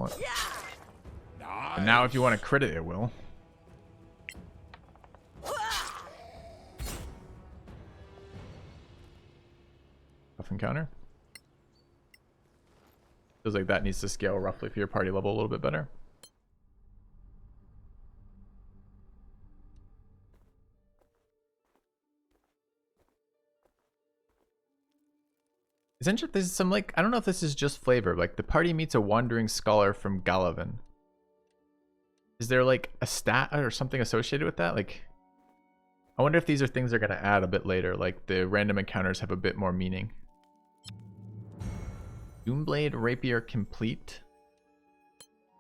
fireball it. Nice. And now if you want to crit it, it will. Buff encounter. Feels like that needs to scale roughly for your party level a little bit better. Essentially, there's some like, I don't know if this is just flavor. Like the party meets a wandering scholar from Galavan. Is there like a stat or something associated with that? Like, I wonder if these are things they're gonna add a bit later. Like the random encounters have a bit more meaning. Doomblade Rapier complete.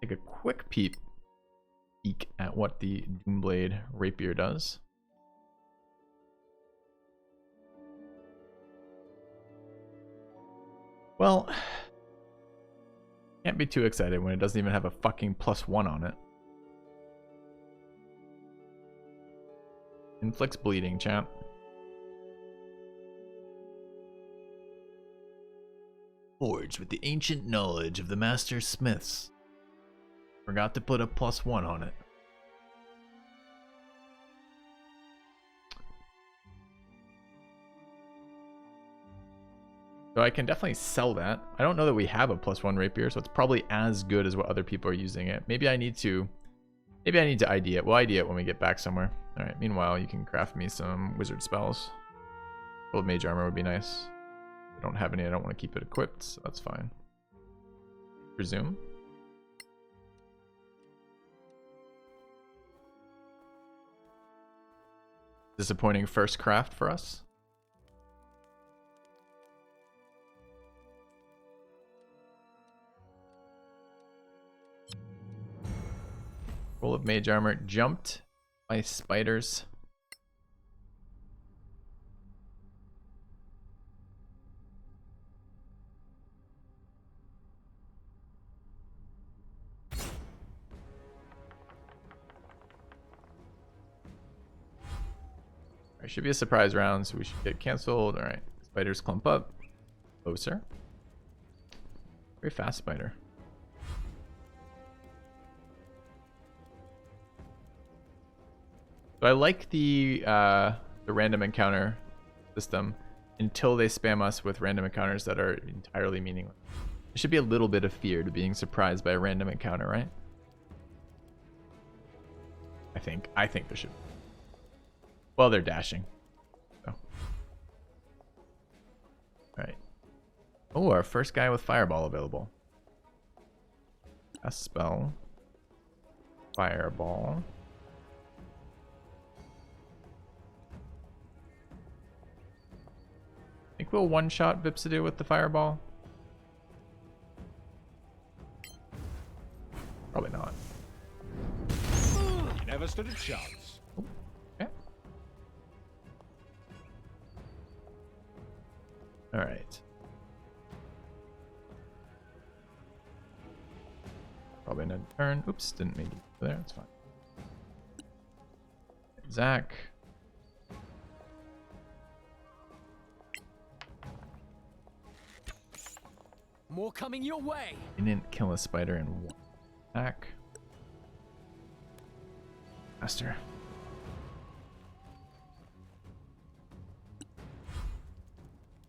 Take a quick peek at what the Doomblade Rapier does. Well, can't be too excited when it doesn't even have a fucking +1 on it. Inflicts bleeding, champ. Forged with the ancient knowledge of the master smiths. Forgot to put a +1 on it. So I can definitely sell that. I don't know that we have a +1 rapier, so it's probably as good as what other people are using it. Maybe I need to ID it. We'll ID it when we get back somewhere. Alright, meanwhile, you can craft me some wizard spells. Gold mage armor would be nice. I don't have any, I don't want to keep it equipped, so that's fine. Resume. Disappointing first craft for us. Roll of mage armor jumped by spiders. Alright, should be a surprise round, so we should get canceled. Alright, spiders clump up. Closer. Very fast spider. So I like the random encounter system until they spam us with random encounters that are entirely meaningless. There should be a little bit of fear to being surprised by a random encounter, right? I think there should be. Well, they're dashing. So. Alright. Oh, our first guy with fireball available. A spell. Fireball. I think we'll one-shot Vipsidu with the fireball. Probably not. You never stood a chance. Oh, okay. All right. Probably another turn. Oops, didn't mean to go there. That's fine. Zach. More coming your way. You didn't kill a spider in one attack. Master.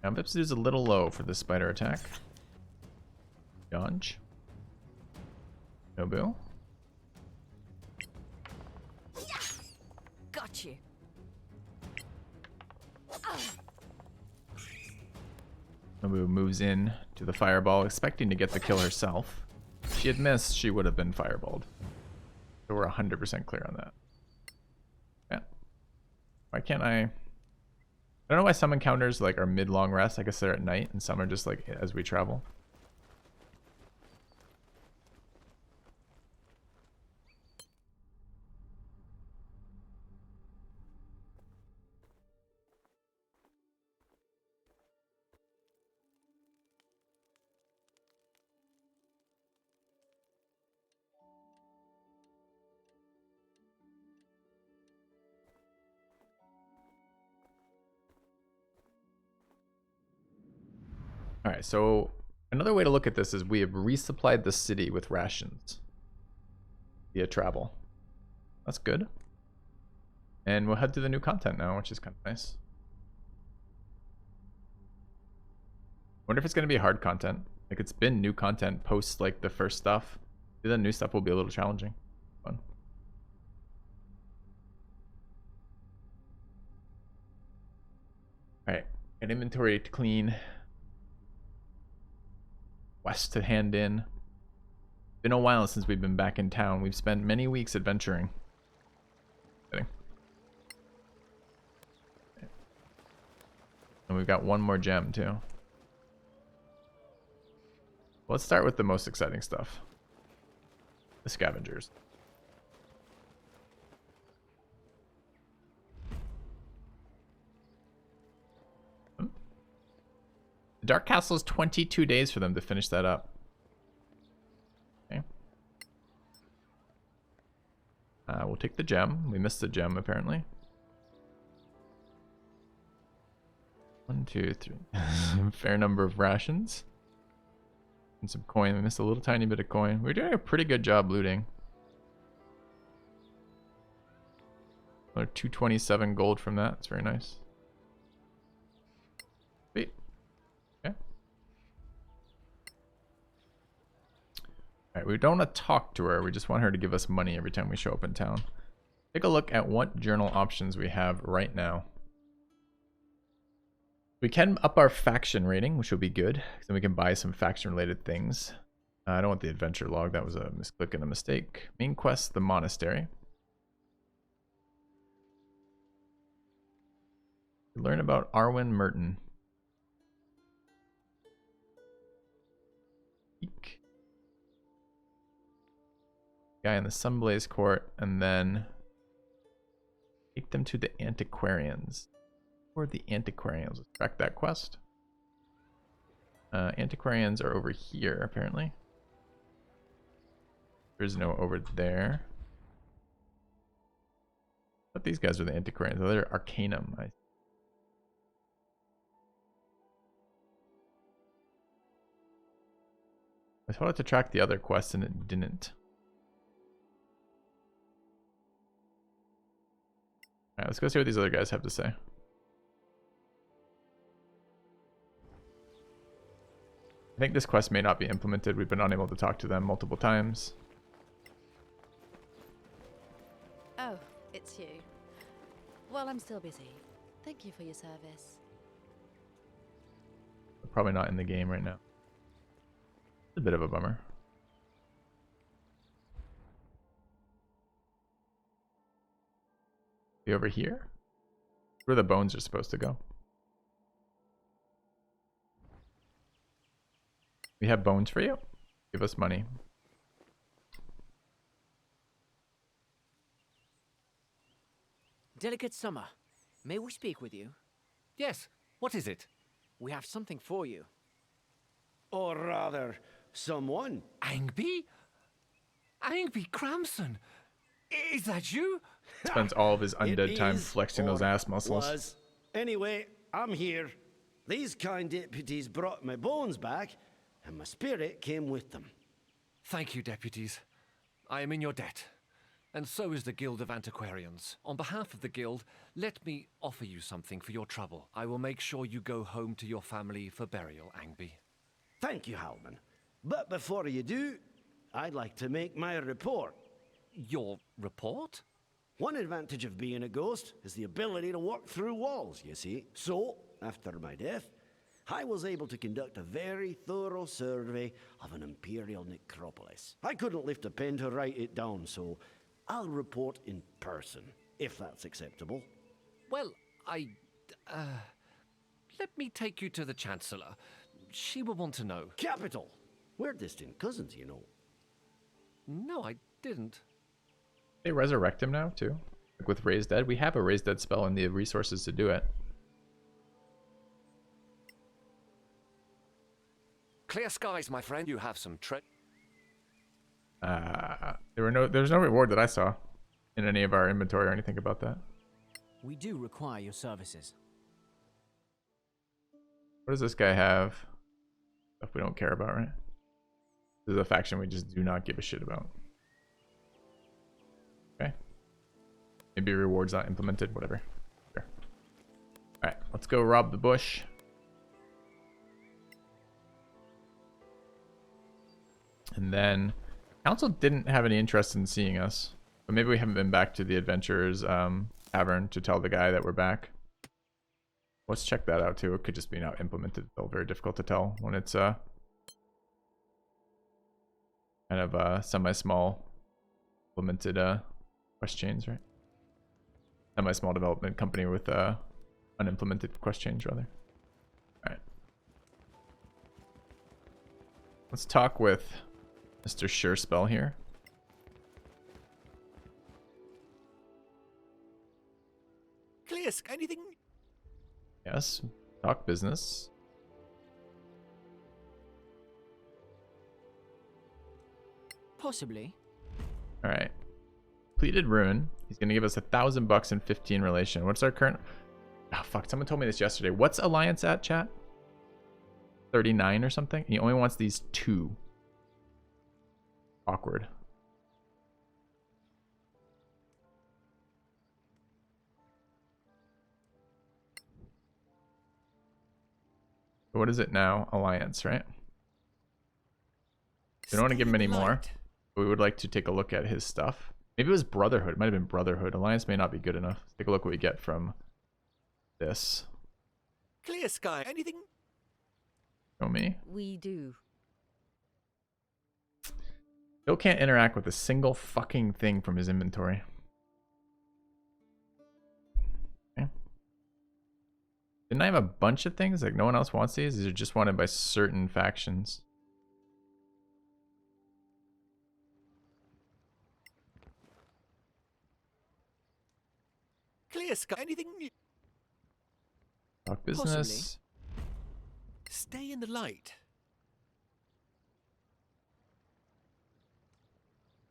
Now Vipsidu's a little low for the spider attack. Dodge. Nobu. Got you. Nobu moves in to the fireball, expecting to get the kill herself. If she had missed, she would have been fireballed. So we're 100% clear on that. Yeah. Why can't I don't know why some encounters like are mid-long rest. I guess they're at night, and some are just like as we travel. Alright, so Another way to look at this is we have resupplied the city with rations via travel. That's good. And we'll head to the new content now, which is kind of nice. Wonder if it's going to be hard content. Like, it's been new content post like the first stuff. Maybe the new stuff will be a little challenging. Fun. Alright, an inventory to clean. Quest to hand in. Been a while since we've been back in town. We've spent many weeks adventuring. Kidding. And we've got one more gem too. Let's start with the most exciting stuff. The scavengers. The Dark Castle is 22 days for them to finish that up. Okay. We'll take the gem. We missed the gem, apparently. 1, 2, 3. Fair number of rations. And some coin. We missed a little tiny bit of coin. We're doing a pretty good job looting. Another 227 gold from that. It's very nice. Sweet. Okay. Alright, we don't want to talk to her. We just want her to give us money every time we show up in town. Take a look at what journal options we have right now. We can up our faction rating, which will be good. Then we can buy some faction-related things. I don't want the adventure log. That was a misclick and a mistake. Main quest, the monastery. Learn about Arwen Merton. Eek. Guy in the Sunblaze Court, and then take them to the Antiquarians. Or the Antiquarians. Let's track that quest. Antiquarians are over here, apparently. There's no over there. But these guys are the Antiquarians. Oh, they're Arcanum. I told it to track the other quest and it didn't. Alright, let's go see what these other guys have to say. I think this quest may not be implemented. We've been unable to talk to them multiple times. Oh, it's you. Well, I'm still busy. Thank you for your service. Probably not in the game right now. It's a bit of a bummer. Be over here? Where the bones are supposed to go. We have bones for you. Give us money. Delicate Summer, may we speak with you? Yes, what is it? We have something for you. Or rather, someone. Angby? Angby Cramson? Is that you? Spends all of his It undead time is, flexing those or ass muscles. was. Anyway, I'm here. These kind deputies brought my bones back, and my spirit came with them. Thank you, deputies. I am in your debt. And so is the Guild of Antiquarians. On behalf of the Guild, let me offer you something for your trouble. I will make sure you go home to your family for burial, Angby. Thank you, Halman. But before you do, I'd like to make my report. Your report? One advantage of being a ghost is the ability to walk through walls, you see. So, after my death, I was able to conduct a very thorough survey of an imperial necropolis. I couldn't lift a pen to write it down, so I'll report in person, if that's acceptable. Well, let me take you to the Chancellor. She will want to know. Capital! We're distant cousins, you know. No, I didn't. They resurrect him now too. Like with Raise Dead. We have a Raise Dead spell and the resources to do it. Clear skies, my friend. You have some There's no reward that I saw in any of our inventory or anything about that. We do require your services. What does this guy have? stuff we don't care about, right? This is a faction we just do not give a shit about. Okay. Maybe rewards not implemented, whatever. Sure. Alright, let's go rob the bush. And then council didn't have any interest in seeing us. But maybe we haven't been back to the adventurers tavern to tell the guy that we're back. Let's check that out too. It could just be not implemented. Still very difficult to tell when it's kind of semi-small implemented quest chains, right? Semi-small development company with unimplemented quest chains, rather. Alright. Let's talk with Mr. Surespell here. Klisk, anything? Yes. Talk business. Possibly. Alright. Completed rune. He's gonna give us $1,000 and 15 relation. What's our current... Oh fuck, someone told me this yesterday. What's alliance at, chat? 39 or something? He only wants these 2. Awkward. What is it now? Alliance, right? We don't want to give him any more. We would like to take a look at his stuff. Maybe it was Brotherhood. It might have been Brotherhood. Alliance may not be good enough. Let's take a look what we get from this. Clear sky, anything? Show me. We do. Still can't interact with a single fucking thing from his inventory. Okay. Didn't I have a bunch of things? Like no one else wants these? These are just wanted by certain factions. Clear sky, anything? Talk business. Possibly. Stay in the light.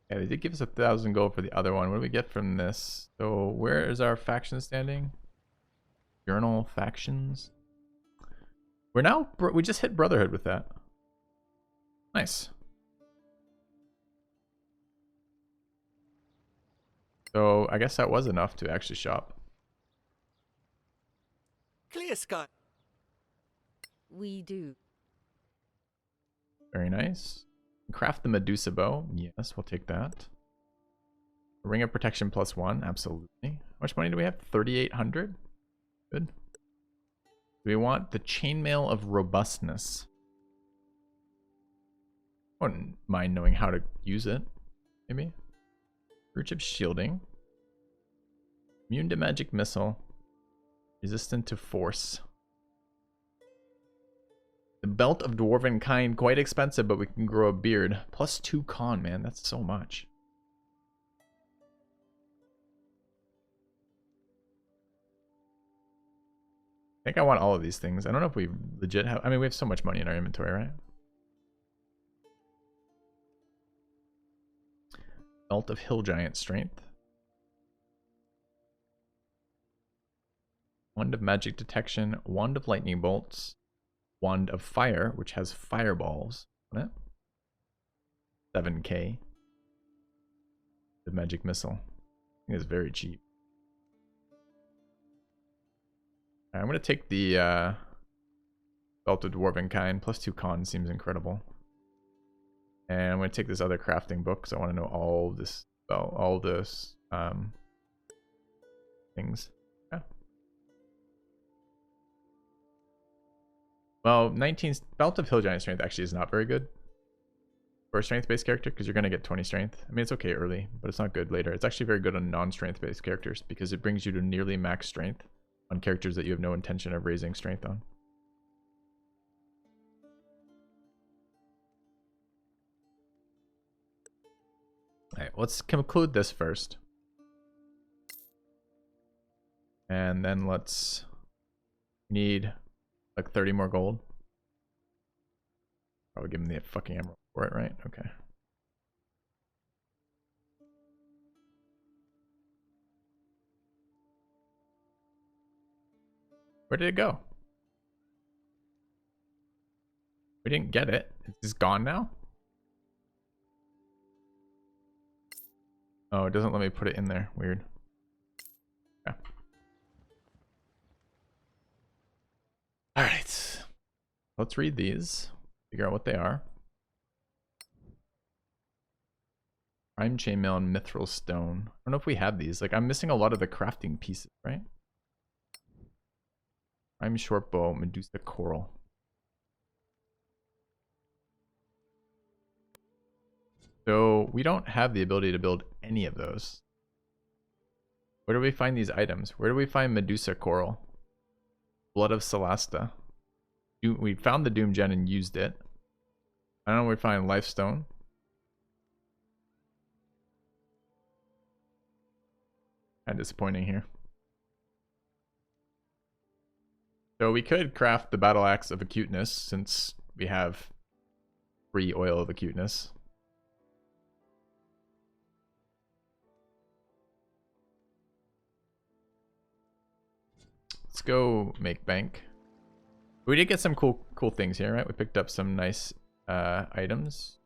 Yeah, they did give us 1,000 gold for the other one. What do we get from this? So where is our faction standing? Journal factions. We're now, we just hit Brotherhood with that. Nice. So I guess that was enough to actually shop. Clear sky. We do. Very nice. Craft the Medusa bow. Yes, we'll take that. Ring of protection +1. Absolutely. How much money do we have? 3,800. Good. Do we want the chainmail of robustness? I wouldn't mind knowing how to use it. Maybe. Root of shielding. Immune to magic missile. Resistant to force. The belt of dwarven kind, quite expensive, but we can grow a beard. +2 con, man. That's so much. I think I want all of these things. I don't know if we legit have... I mean, we have so much money in our inventory, right? Belt of hill giant strength. Wand of magic detection. Wand of lightning bolts. Wand of fire, which has fireballs on it. 7k. The magic missile. I think it's very cheap. I'm going to take the Belt of Dwarven Kind. +2 con seems incredible. And I'm going to take this other crafting book because I want to know all this, well, all this things. Yeah. Well, 19 Belt of Hill Giant Strength actually is not very good for a strength-based character because you're going to get 20 strength. I mean, it's okay early, but it's not good later. It's actually very good on non-strength-based characters because it brings you to nearly max strength on characters that you have no intention of raising strength on. Alright, let's conclude this first. And then let's need like 30 more gold. Probably give him the fucking emerald for it, right? Okay. Where did it go? We We didn't get it. It's gone now? Oh, it doesn't let me put it in there. Weird. Yeah. Alright. Let's read these. Figure out what they are. Prime chainmail and mithril stone. I don't know if we have these. Like, I'm missing a lot of the crafting pieces, right? Prime short bow, Medusa coral. So we don't have the ability to build any of those. Where do we find these items? Where do we find Medusa coral? Blood of Solasta. We found the Doom Gen and used it. I don't know where we find Lifestone. Kind of disappointing here. So we could craft the Battle Axe of Acuteness since we have 3 oil of acuteness. Let's go make bank. We did get some cool things here, right? We picked up some nice items.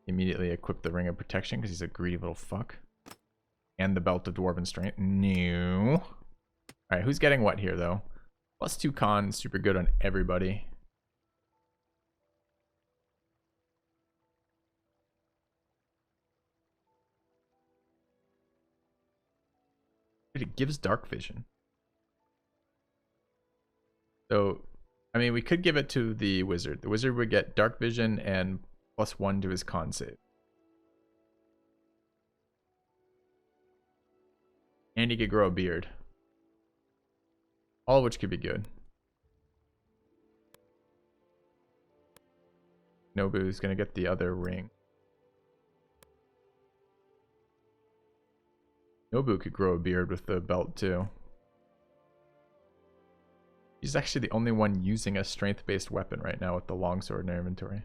Immediately equipped the Ring of Protection because he's a greedy little fuck. And the Belt of Dwarven Strength. New. Alright, who's getting what here, though? +2 con, super good on everybody. Dude, it gives dark vision. So, I mean, we could give it to the wizard. The wizard would get dark vision and +1 to his con save. And he could grow a beard. All of which could be good. Nobu's gonna get the other ring. Nobu could grow a beard with the belt too. He's actually the only one using a strength-based weapon right now with the longsword in their inventory.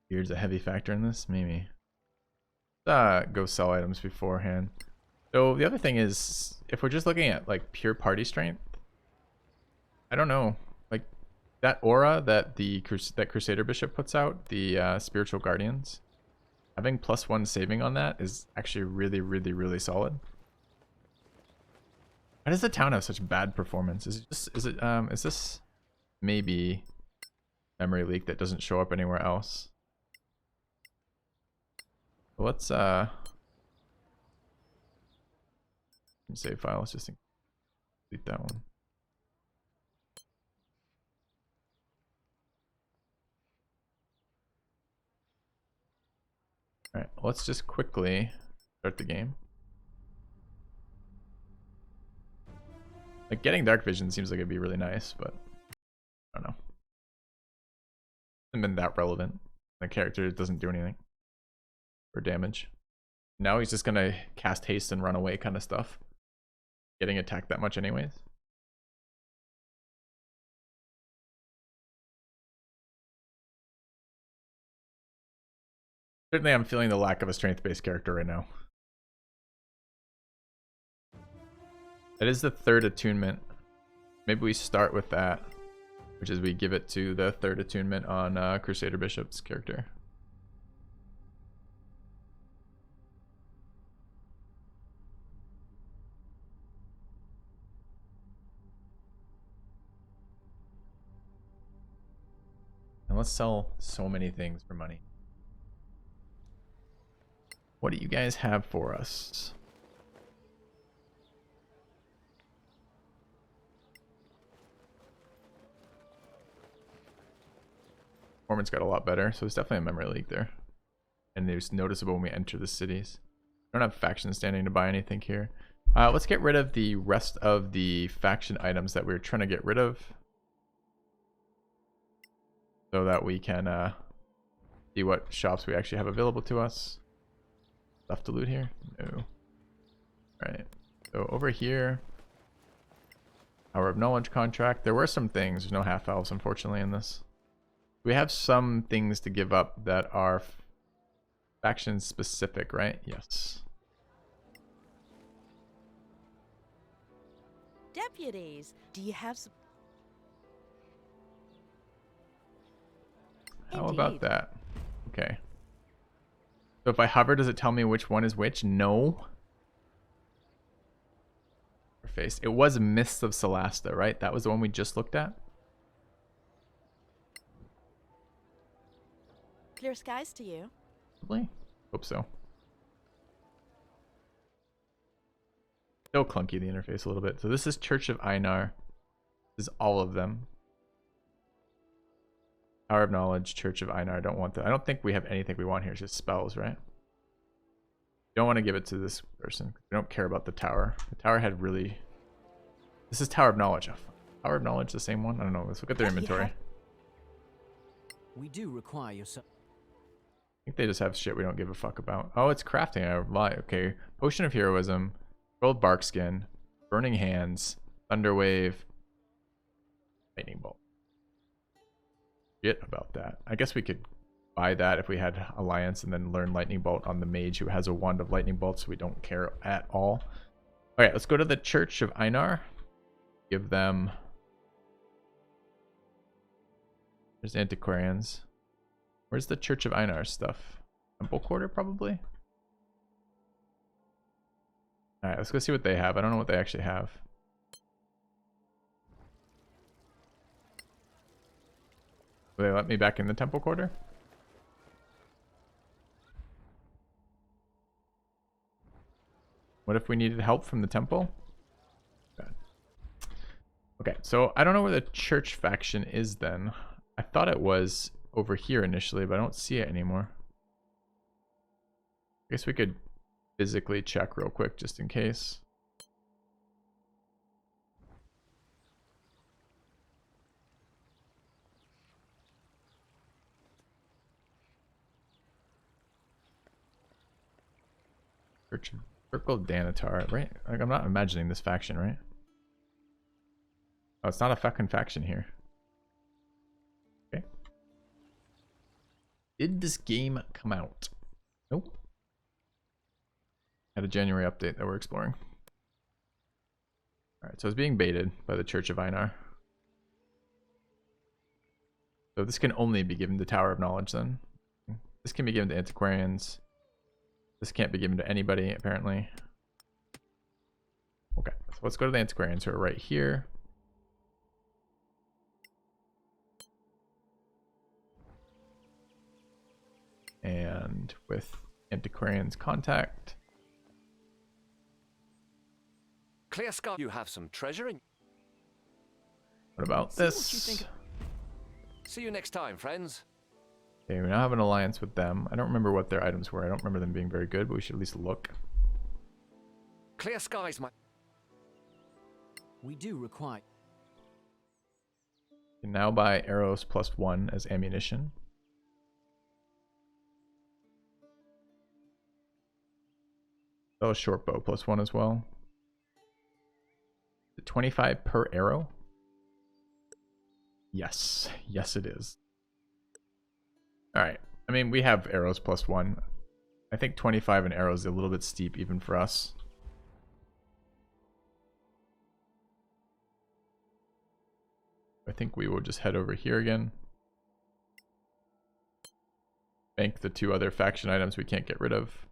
Beard's a heavy factor in this? Maybe. Go sell items beforehand. So the other thing is, if we're just looking at like pure party strength, I don't know. Like that aura that that Crusader Bishop puts out, the Spiritual Guardians, having +1 saving on that is actually really solid. Why does the town have such bad performance? Is this maybe memory leak that doesn't show up anywhere else? Let's save file. Let's just delete that one. All right, let's just quickly start the game. Like getting dark vision seems like it'd be really nice, but I don't know. Hasn't been that relevant. The character doesn't do anything for damage. Now he's just gonna cast haste and run away kind of stuff. Getting attacked that much anyways. Certainly I'm feeling the lack of a strength-based character right now. That is the 3rd attunement. Maybe we start with that, which is we give it to the 3rd attunement on Crusader Bishop's character. And let's sell so many things for money. What do you guys have for us? Performance got a lot better, so it's definitely a memory leak there. And it's noticeable when we enter the cities. I don't have factions standing to buy anything here. Let's get rid of the rest of the faction items that we were trying to get rid of, so that we can see what shops we actually have available to us. Stuff to loot here? No. Alright. So over here, Hour of Knowledge contract. There were some things. There's no half elves, unfortunately, in this. We have some things to give up that are Faction specific, right? Yes. Deputies, do you have some? How about Indeed. that? Okay. So if I hover, does it tell me which one is which? No. Face. It was Mists of Solasta, right? That was the one we just looked at. Clear skies to you. Probably. Hope so. Still clunky, the interface a little bit. So this is Church of Einar. This is all of them. Tower of Knowledge, Church of Einar. I don't want that. I don't think we have anything we want here. It's just spells, right? Don't want to give it to this person. We don't care about the tower. The tower had really... This is Tower of Knowledge. Oh, Tower of Knowledge, the same one? I don't know. Let's look at their inventory. We do require your support. I think they just have shit we don't give a fuck about. Oh, it's crafting. I lie. Okay. Potion of Heroism, Gold Barkskin, Burning Hands, Thunderwave, Lightning Bolt. Forget about that. I guess we could buy that if we had Alliance and then learn Lightning Bolt on the mage who has a wand of Lightning Bolt, so we don't care at all. Alright, let's go to the Church of Einar. Give them... There's Antiquarians. Where's the Church of Einar stuff? Temple Quarter, probably? Alright, let's go see what they have. I don't know what they actually have. Will they let me back in the Temple Quarter? What if we needed help from the temple? Okay, so I don't know where the church faction is then. I thought it was over here initially, but I don't see it anymore. I guess we could physically check real quick just in case. Circle Danatar, right? Like, I'm not imagining this faction, right? Oh, it's not a fucking faction here. Okay. Did this game come out? Nope. Had a January update that we're exploring. Alright, so it's being baited by the Church of Einar. So this can only be given to Tower of Knowledge then. This can be given to Antiquarians. This can't be given to anybody, apparently. Okay, so let's go to the Antiquarians who are right here. And with Antiquarians contact. Clear sky. You have some treasure in. What about See this? what you think. See you next time, friends. Okay, we now have an alliance with them. I don't remember what their items were. I don't remember them being very good, but we should at least look. Clear skies, my. We do require. You can now buy arrows +1 as ammunition. Oh, short bow +1 as well. 25 per arrow? Yes. Yes, it is. Alright. I mean, we have arrows +1. I think 25 an arrow is a little bit steep even for us. I think we will just head over here again. Bank the 2 other faction items we can't get rid of.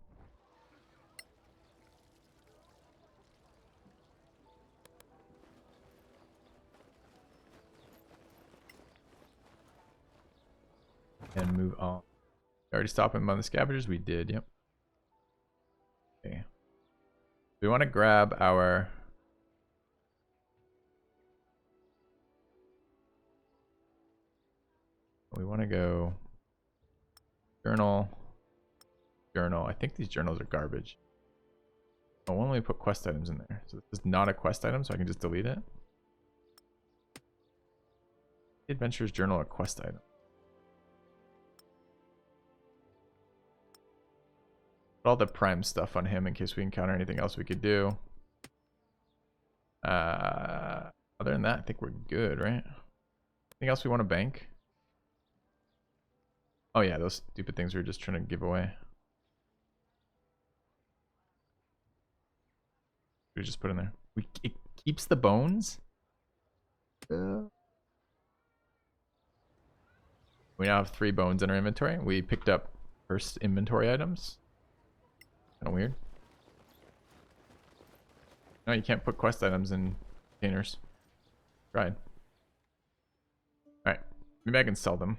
And move on. We already stopped him on the scavengers? We did, yep. Okay. We want to grab our... We want to go... Journal. Journal. I think these journals are garbage. Oh, why don't we put quest items in there? So this is not a quest item, so I can just delete it. Adventurer's Journal, a quest item. Put all the prime stuff on him in case we encounter anything else we could do. Other than that, I think we're good, right? Anything else we want to bank? Oh yeah, those stupid things we were just trying to give away. We just put in there. It keeps the bones. We now have 3 bones in our inventory. We picked up first inventory items. Kind of weird. No, you can't put quest items in containers. Tried. Alright. Maybe I can sell them.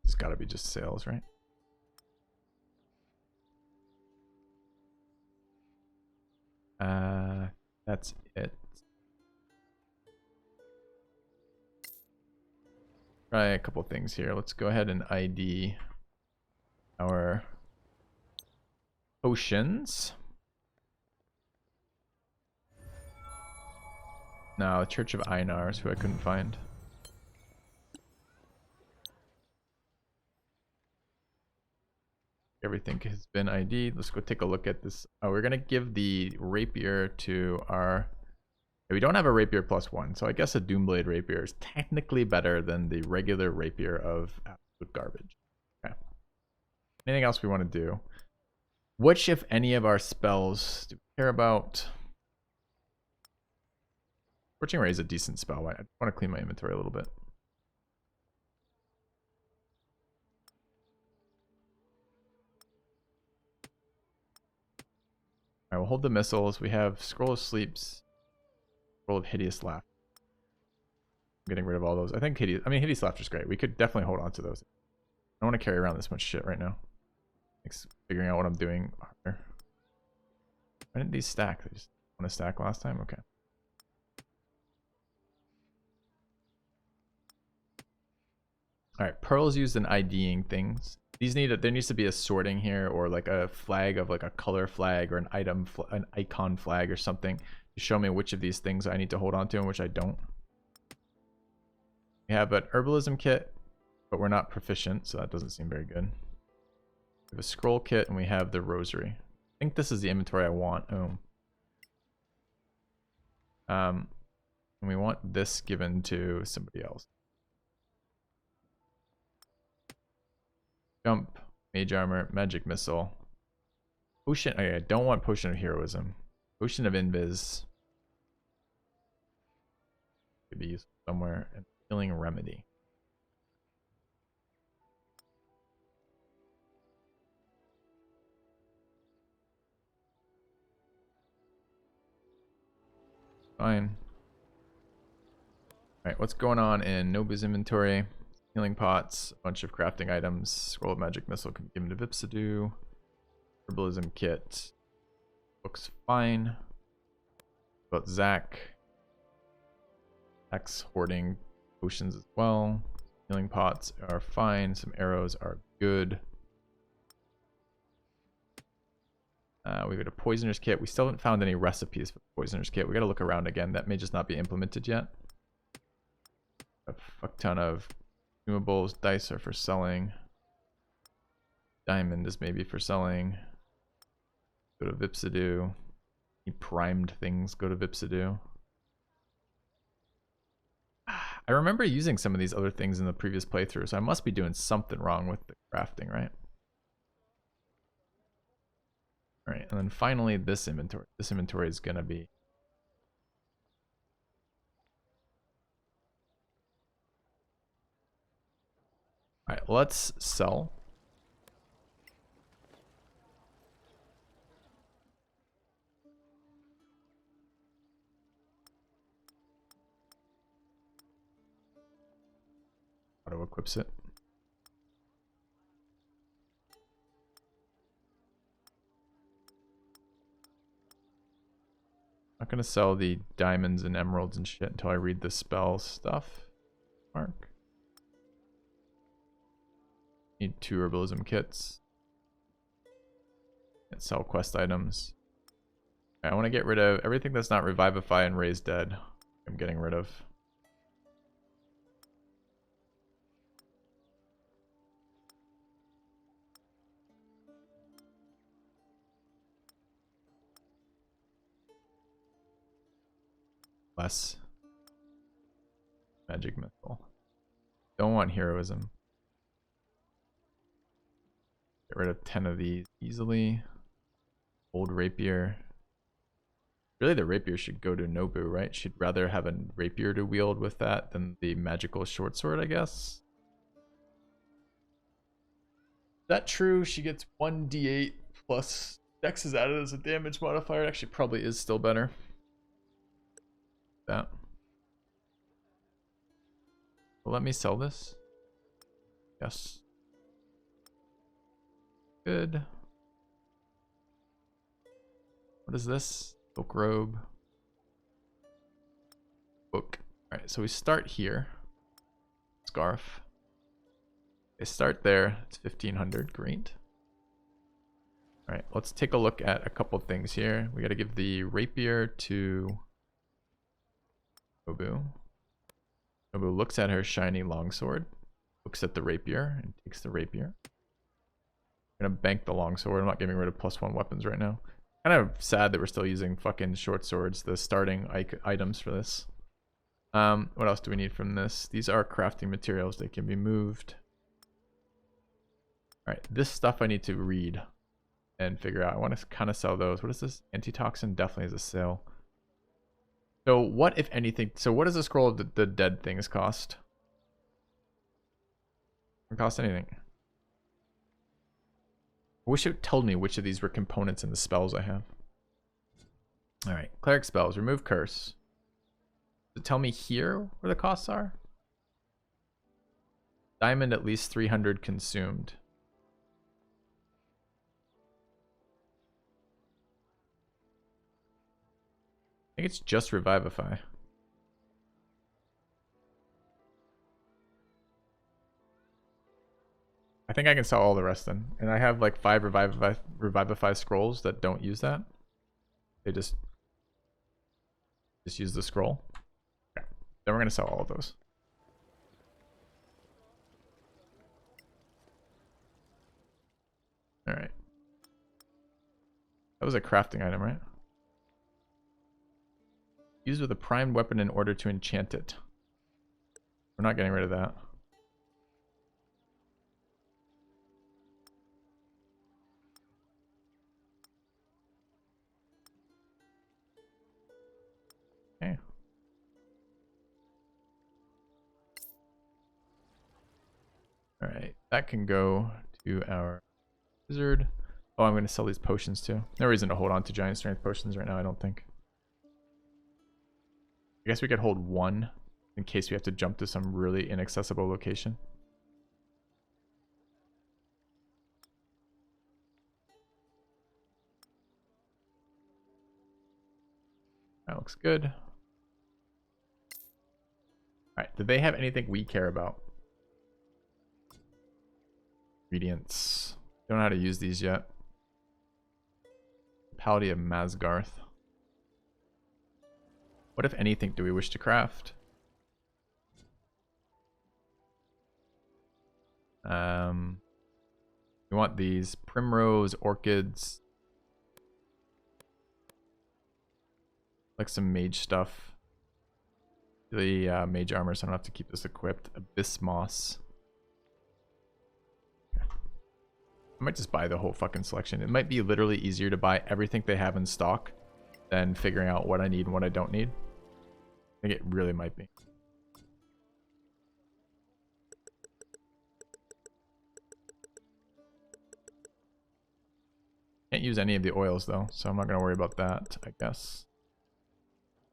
It's gotta be just sales, right? That's it. Try a couple things here. Let's go ahead and ID our potions. No, Church of Einars, who I couldn't find. Everything has been ID'd. Let's go take a look at this. Oh, we're gonna give the rapier to our... We don't have a rapier +1, so I guess a Doomblade rapier is technically better than the regular rapier of absolute garbage. Okay. Anything else we want to do? Which, if any, of our spells do we care about? Scorching Ray is a decent spell. I want to clean my inventory a little bit. Alright, we'll hold the missiles. We have Scroll of Sleeps. Scroll of Hideous Laughter. I'm getting rid of all those. I think Hideous Laughter is great. We could definitely hold on to those. I don't want to carry around this much shit right now. It's figuring out what I'm doing. Why didn't these stack? They just want to stack last time? Okay. Alright, pearls used in IDing things. There needs to be a sorting here, or like a flag of like a color flag or an an icon flag or something to show me which of these things I need to hold on to and which I don't. We have an herbalism kit, but we're not proficient, so that doesn't seem very good. We have a scroll kit and we have the rosary. I think this is the inventory I want. Oh. And we want this given to somebody else. Jump, mage armor, magic missile, potion. Okay, I don't want potion of heroism. Potion of invis could be used somewhere, and healing remedy. Fine. All right, what's going on in Nobu's inventory? Healing pots, a bunch of crafting items. Scroll of magic missile can be given to Vipsadu. Herbalism kit looks fine. About Zach. Zach's hoarding potions as well. Healing pots are fine. Some arrows are good. We got a poisoner's kit. We still haven't found any recipes for the poisoner's kit. We got to look around again. That may just not be implemented yet. A fuck ton of consumables. Dice are for selling. Diamond is maybe for selling. Go to Vipsadu. Any primed things go to Vipsadu. I remember using some of these other things in the previous playthrough, so I must be doing something wrong with the crafting, right? Alright, and then finally this inventory. This inventory is gonna be... Alright, let's sell. Auto equips it. Not gonna sell the diamonds and emeralds and shit until I read the spell stuff. Mark. Need 2 herbalism kits. And sell quest items. I want to get rid of everything that's not revivify and raise dead. I'm getting rid of. Less magic missile. Don't want heroism. Get rid of 10 of these easily. Old rapier. Really, the rapier should go to Nobu, right? She'd rather have a rapier to wield with that than the magical short sword, I guess. Is that true? She gets 1d8 plus Dex is added as a damage modifier. It actually probably is still better. That. Well, let me sell this. Yes. Good. What is this? Silk robe. Book. Alright, so we start here. Scarf. Okay, start there. It's 1500. Great. Alright, let's take a look at a couple things here. We gotta give the rapier to Nobu. Nobu looks at her shiny longsword, looks at the rapier, and takes the rapier. I'm gonna bank the longsword. I'm not getting rid of +1 weapons right now. Kind of sad that we're still using fucking short swords, the starting items for this. What else do we need from this? These are crafting materials. They can be moved. Alright, this stuff I need to read and figure out. I want to kind of sell those. What is this? Antitoxin definitely is a sale. So what, if anything, so what does the scroll of the dead things cost? It doesn't cost anything. I wish it told me which of these were components in the spells I have. Alright, cleric spells, remove curse. Does it tell me here where the costs are? Diamond at least 300 consumed. I think it's just Revivify. I think I can sell all the rest then. And I have like 5 Revivify scrolls that don't use that. They just use the scroll. Okay. Then we're going to sell all of those. Alright. That was a crafting item, right? Used with a primed weapon in order to enchant it. We're not getting rid of that. Okay. Alright, that can go to our wizard. Oh, I'm going to sell these potions too. No reason to hold on to giant strength potions right now, I don't think. I guess we could hold 1 in case we have to jump to some really inaccessible location. That looks good. Alright, do they have anything we care about? Ingredients. Don't know how to use these yet. Palette of Masgarth. What, if anything, do we wish to craft? We want these primrose orchids. Like some mage stuff. The mage armor, so I don't have to keep this equipped. Abyss moss. Okay. I might just buy the whole fucking selection. It might be literally easier to buy everything they have in stock than figuring out what I need and what I don't need. I think it really might be. Can't use any of the oils though, so I'm not going to worry about that, I guess.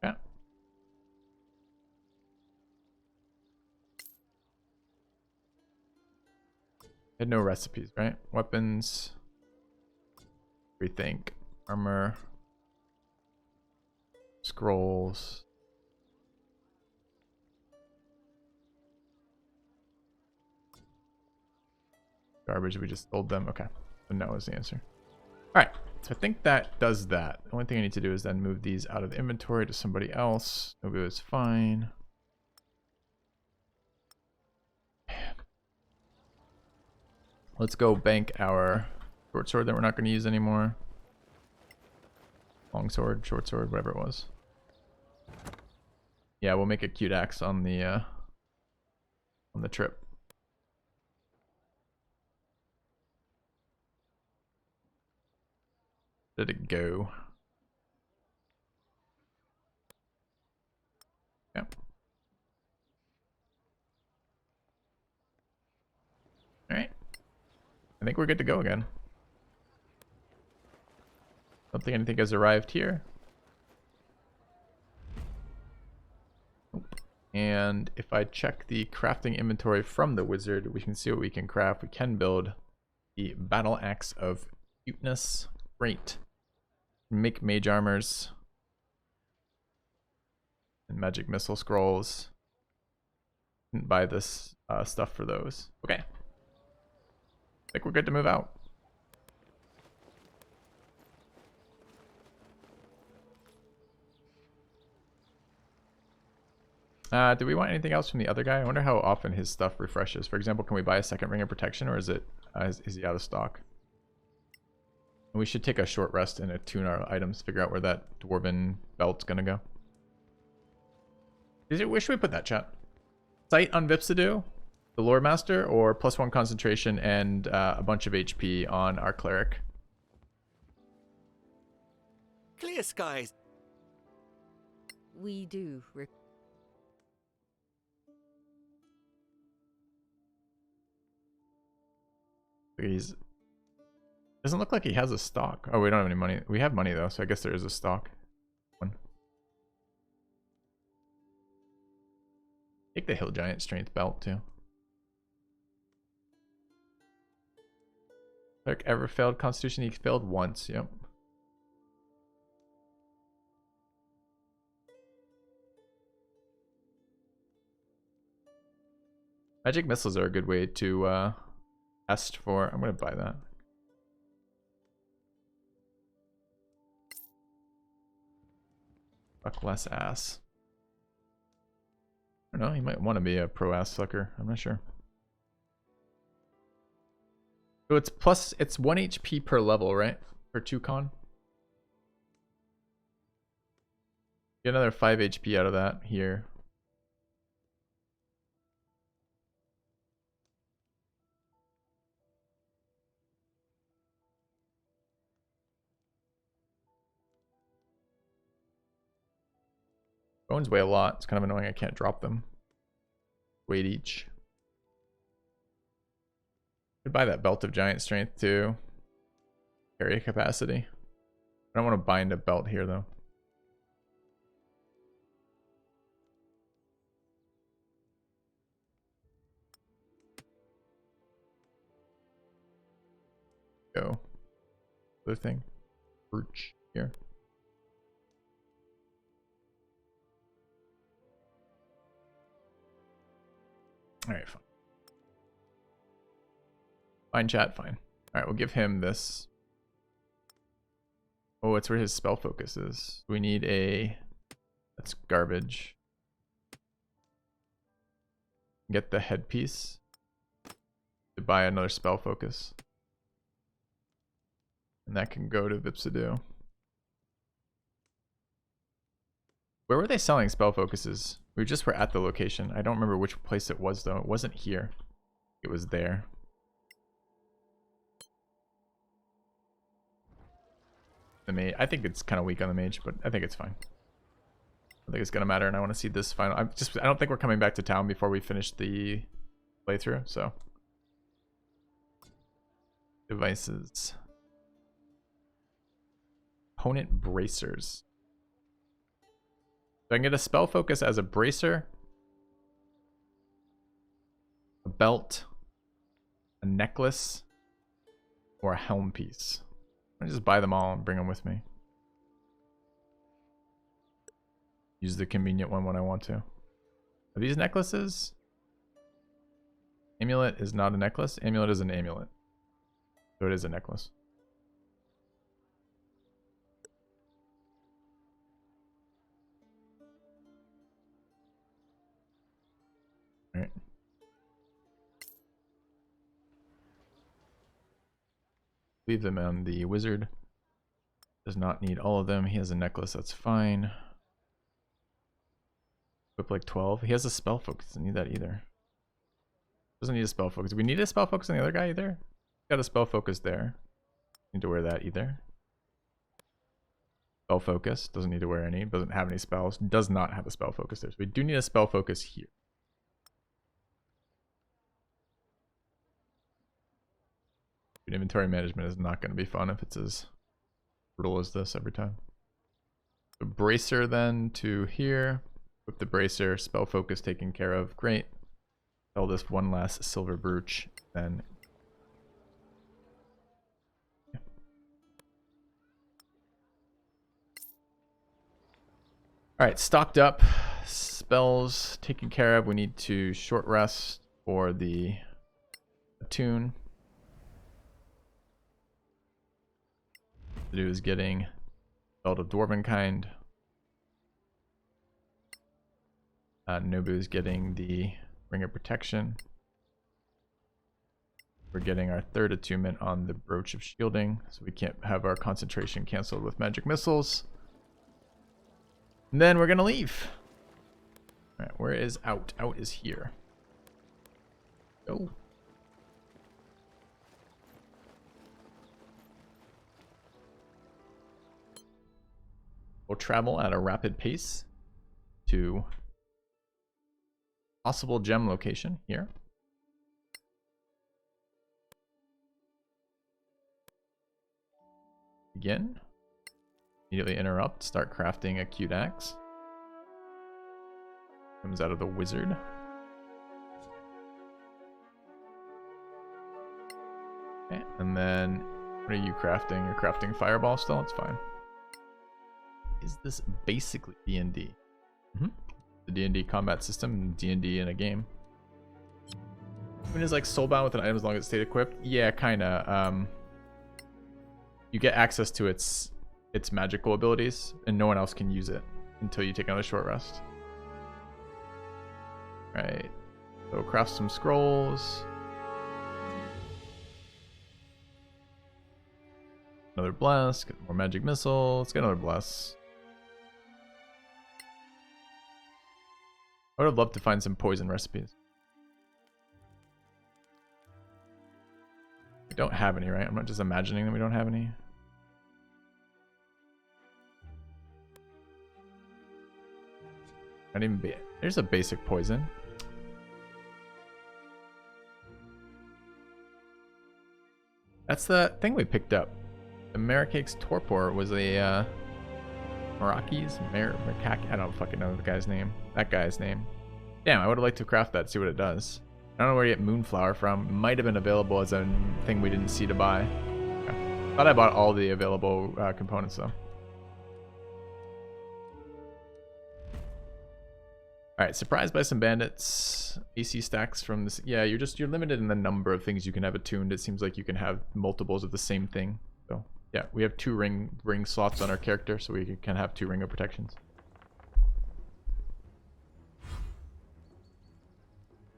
Yeah. Had no recipes, right? Weapons. Rethink. Armor. Scrolls. Garbage, we just sold them. Okay. So no is the answer. Alright. So I think that does that. The only thing I need to do is then move these out of the inventory to somebody else. Nobu is fine. Let's go bank our short sword that we're not going to use anymore. Long sword, short sword, whatever it was. Yeah, we'll make a cute axe on the trip. Let it go. Yep. Alright. I think we're good to go again. Don't think anything has arrived here. Nope. And if I check the crafting inventory from the wizard, we can see what we can craft. We can build the battle axe of cuteness. Great. Make mage armors. And magic missile scrolls. Didn't buy this stuff for those. Okay. I think we're good to move out. Do we want anything else from the other guy? I wonder how often his stuff refreshes. For example, can we buy a second ring of protection, or is it is he out of stock? And we should take a short rest and attune our items, figure out where that dwarven belt's gonna go. Where should we put that, chat? Sight on Vipsadu, the lore master, or +1 concentration and a bunch of HP on our cleric? Clear skies. We do. He's doesn't look like he has a stock. Oh, we don't have any money. We have money though, so I guess there is a stock. One. Take the hill giant strength belt too. Cleric ever failed constitution? He failed once. Yep. Magic missiles are a good way to test for. I'm gonna buy that. Fuck less ass. I don't know, he might want to be a pro ass sucker. I'm not sure. So it's 1 HP per level, right? For 2 con. Get another 5 HP out of that here. Bones weigh a lot. It's kind of annoying I can't drop them. Weight each. Could buy that belt of giant strength too. Carry capacity. I don't want to bind a belt here though. Go. Other thing. Brooch here. Alright, fine. Fine, chat, fine. Alright, we'll give him this. Oh, it's where his spell focus is. We need a... That's garbage. Get the headpiece. To buy another spell focus. And that can go to Vipsadu. Where were they selling spell focuses? We just were at the location. I don't remember which place it was though. It wasn't here. It was there. The mage. I think it's kind of weak on the mage, but I think it's fine. I think it's gonna matter, and I want to see this final. I don't think we're coming back to town before we finish the playthrough. So devices, opponent bracers. So I can get a spell focus as a bracer, a belt, a necklace, or a helm piece. I just buy them all and bring them with me. Use the convenient one when I want to. Are these necklaces? Amulet is not a necklace. Amulet is an amulet. So it is a necklace. Alright. Leave them on the wizard. Does not need all of them. He has a necklace, that's fine. Equip like 12. He has a spell focus. Doesn't need that either. Doesn't need a spell focus. Do we need a spell focus on the other guy either? Got a spell focus there. Need to wear that either. Spell focus. Doesn't need to wear any. Doesn't have any spells. Does not have a spell focus there. So we do need a spell focus here. Inventory management is not going to be fun if it's as brutal as this every time. So bracer then to here. With the bracer, spell focus taken care of. Great. Sell this one last silver brooch. Then. Alright, stocked up. Spells taken care of. We need to short rest for the attune. To do is getting Belt of Dwarvenkind. Nobu is getting the Ring of Protection. We're getting our third attunement on the Brooch of Shielding, so we can't have our concentration canceled with magic missiles. And then we're gonna leave. Alright, where is out? Out is here. Go. We'll travel at a rapid pace to possible gem location here. Begin. Immediately interrupt. Start crafting a cute axe. Comes out of the wizard. Okay, and then what are you crafting? You're crafting fireball still? It's fine. Is this basically D&D? The D&D combat system, D&D in a game. I mean, it's like soulbound with an item as long as it stayed equipped. Yeah, kinda. You get access to its magical abilities, and no one else can use it until you take another short rest. Right. So craft some scrolls. Another bless. Get more magic missile. Let's get another bless. I would have loved to find some poison recipes. We don't have any, right? I'm not just imagining that we don't have any. Not even there's a basic poison. That's the thing we picked up. The Marikake's Torpor was a Meraki's? Merkak? I don't fucking know the guy's name. That guy's name. Damn, I would have liked to craft that, see what it does. I don't know where you get Moonflower from. It might have been available as a thing we didn't see to buy. Okay. Thought I bought all the available components though. Alright, surprised by some bandits. AC stacks from this. Yeah, you're limited in the number of things you can have attuned. It seems like you can have multiples of the same thing. So yeah, we have 2 ring slots on our character, so we can have 2 ring of protections.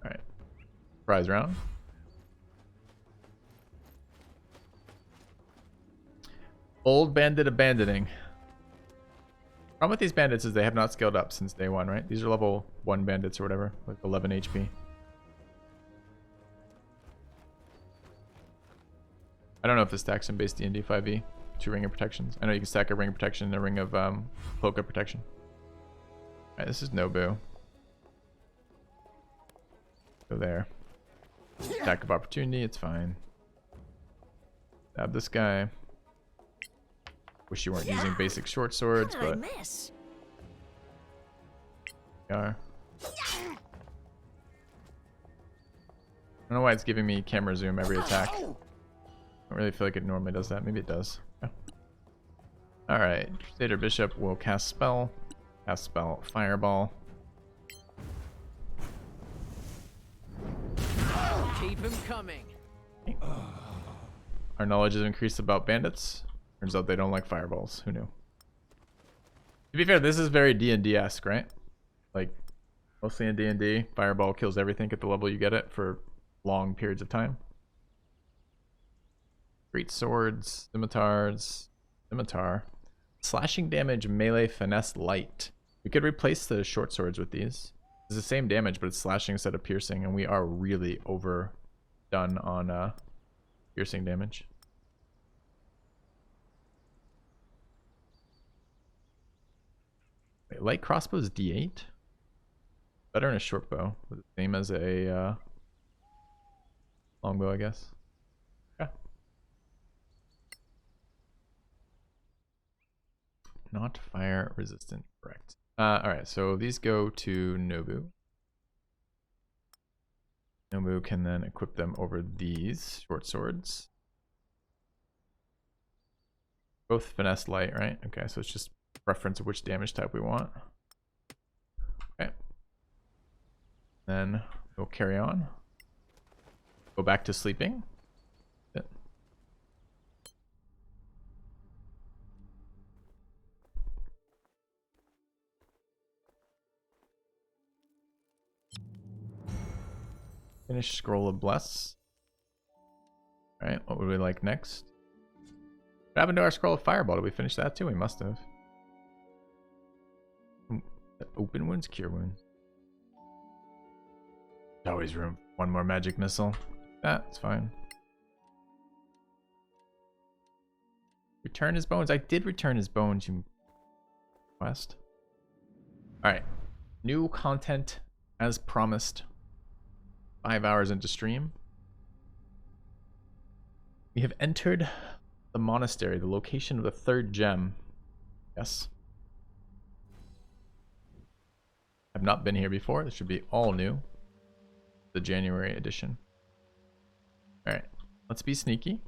Alright. Surprise round. Old bandit abandoning. Problem with these bandits is they have not scaled up since day 1, right? These are level 1 bandits or whatever, like 11 HP. I don't know if this stacks in base D&D 5e. 2 ring of protections. I know you can stack a ring of protection and a ring of cloak of protection. Alright, this is Nobu. Go there. Attack of opportunity, it's fine. Stab this guy. Wish you weren't using basic short swords, but we are. I don't know why it's giving me camera zoom every attack. I don't really feel like it normally does that. Maybe it does. Yeah. Alright. Crusader Bishop will cast spell. Cast spell. Fireball. Keep him coming. Our knowledge has increased about bandits. Turns out they don't like fireballs. Who knew? To be fair, this is very D&D-esque, right? Like, mostly in D&D, fireball kills everything at the level you get it for long periods of time. Great swords, scimitars, scimitar. Slashing damage, melee, finesse, light. We could replace the short swords with these. It's the same damage, but it's slashing instead of piercing, and we are really overdone on piercing damage. light crossbow is D8. Better in a short bow. Same as a longbow, I guess. Yeah. Not fire resistant, correct. Alright, so these go to Nobu. Nobu can then equip them over these short swords. Both finesse light, right? Okay, so it's just preference of which damage type we want. Okay. Then we'll carry on. Go back to sleeping. Yep. Finish scroll of bless. Alright, what would we like next? What happened to our scroll of fireball? Did we finish that too? We must have. Open wounds, cure wounds. There's always room for one more magic missile. That's fine. Return his bones. I did return his bones, you quest. Alright. New content as promised. 5 hours into stream. We have entered the monastery, the location of the third gem. Yes. I've not been here before. This should be all new. The January edition. Alright, let's be sneaky.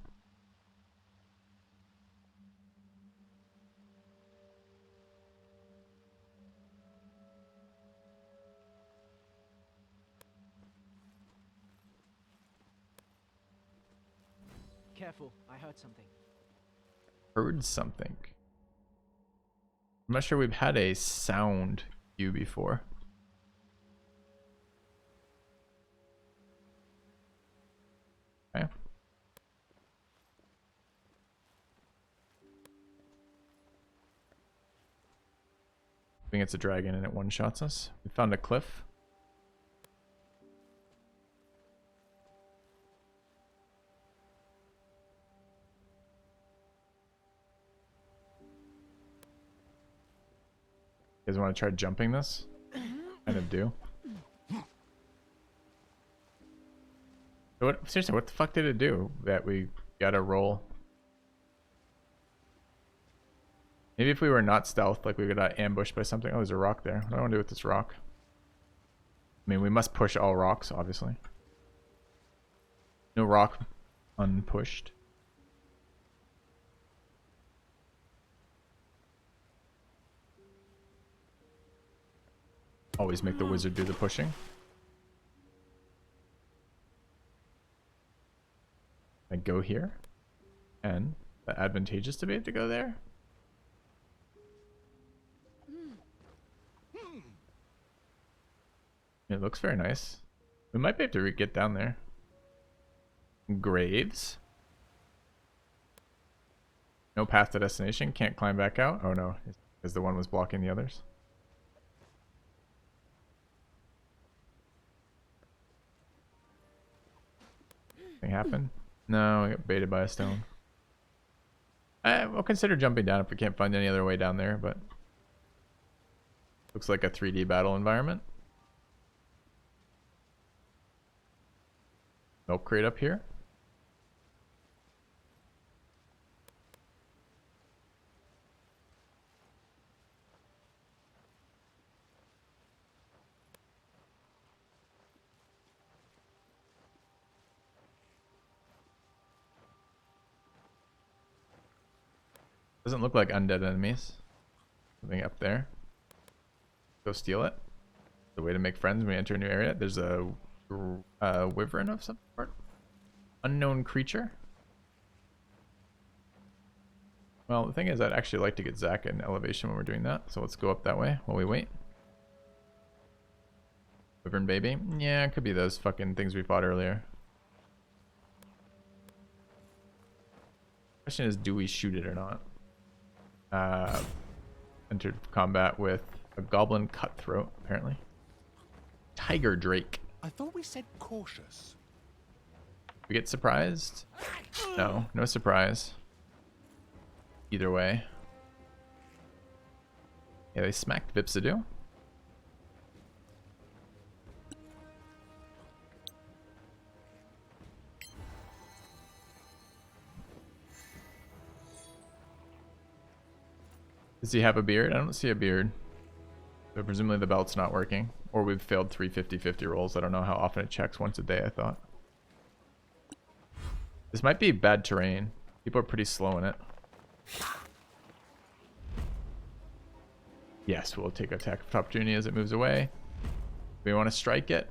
Careful, I heard something. Heard something. I'm not sure we've had a sound cue before. Okay. I think it's a dragon and it one-shots us. We found a cliff. You guys want to try jumping this? Kind of do. So what, seriously, what the fuck did it do that we gotta roll? Maybe if we were not stealth, like we got ambushed by something. Oh, there's a rock there. What do I want to do with this rock? I mean, we must push all rocks, obviously. No rock unpushed. Always make the wizard do the pushing. I go here, and is that advantageous to be able to go there? It looks very nice. We might be able to get down there. Graves. No path to destination. Can't climb back out. Oh no, because the one was blocking the others. Anything happen? No, I got baited by a stone. We'll consider jumping down if we can't find any other way down there, but looks like a 3D battle environment. Milk crate up here. Doesn't look like undead enemies. Something up there. Go steal it. The way to make friends when we enter a new area. There's a wyvern of some sort. Unknown creature. Well, the thing is, I'd actually like to get Zach in elevation when we're doing that. So let's go up that way while we wait. Wyvern baby. Yeah, it could be those fucking things we fought earlier. Question is, do we shoot it or not? Entered combat with a goblin cutthroat, apparently. Tiger Drake. I thought we said cautious. We get surprised? No, no surprise. Either way. Yeah, they smacked Vipsidue. Does he have a beard? I don't see a beard. So presumably the belt's not working. Or we've failed 3 50-50 rolls. I don't know how often it checks. Once a day, I thought. This might be bad terrain. People are pretty slow in it. Yes, we'll take attack of opportunity as it moves away. We want to strike it.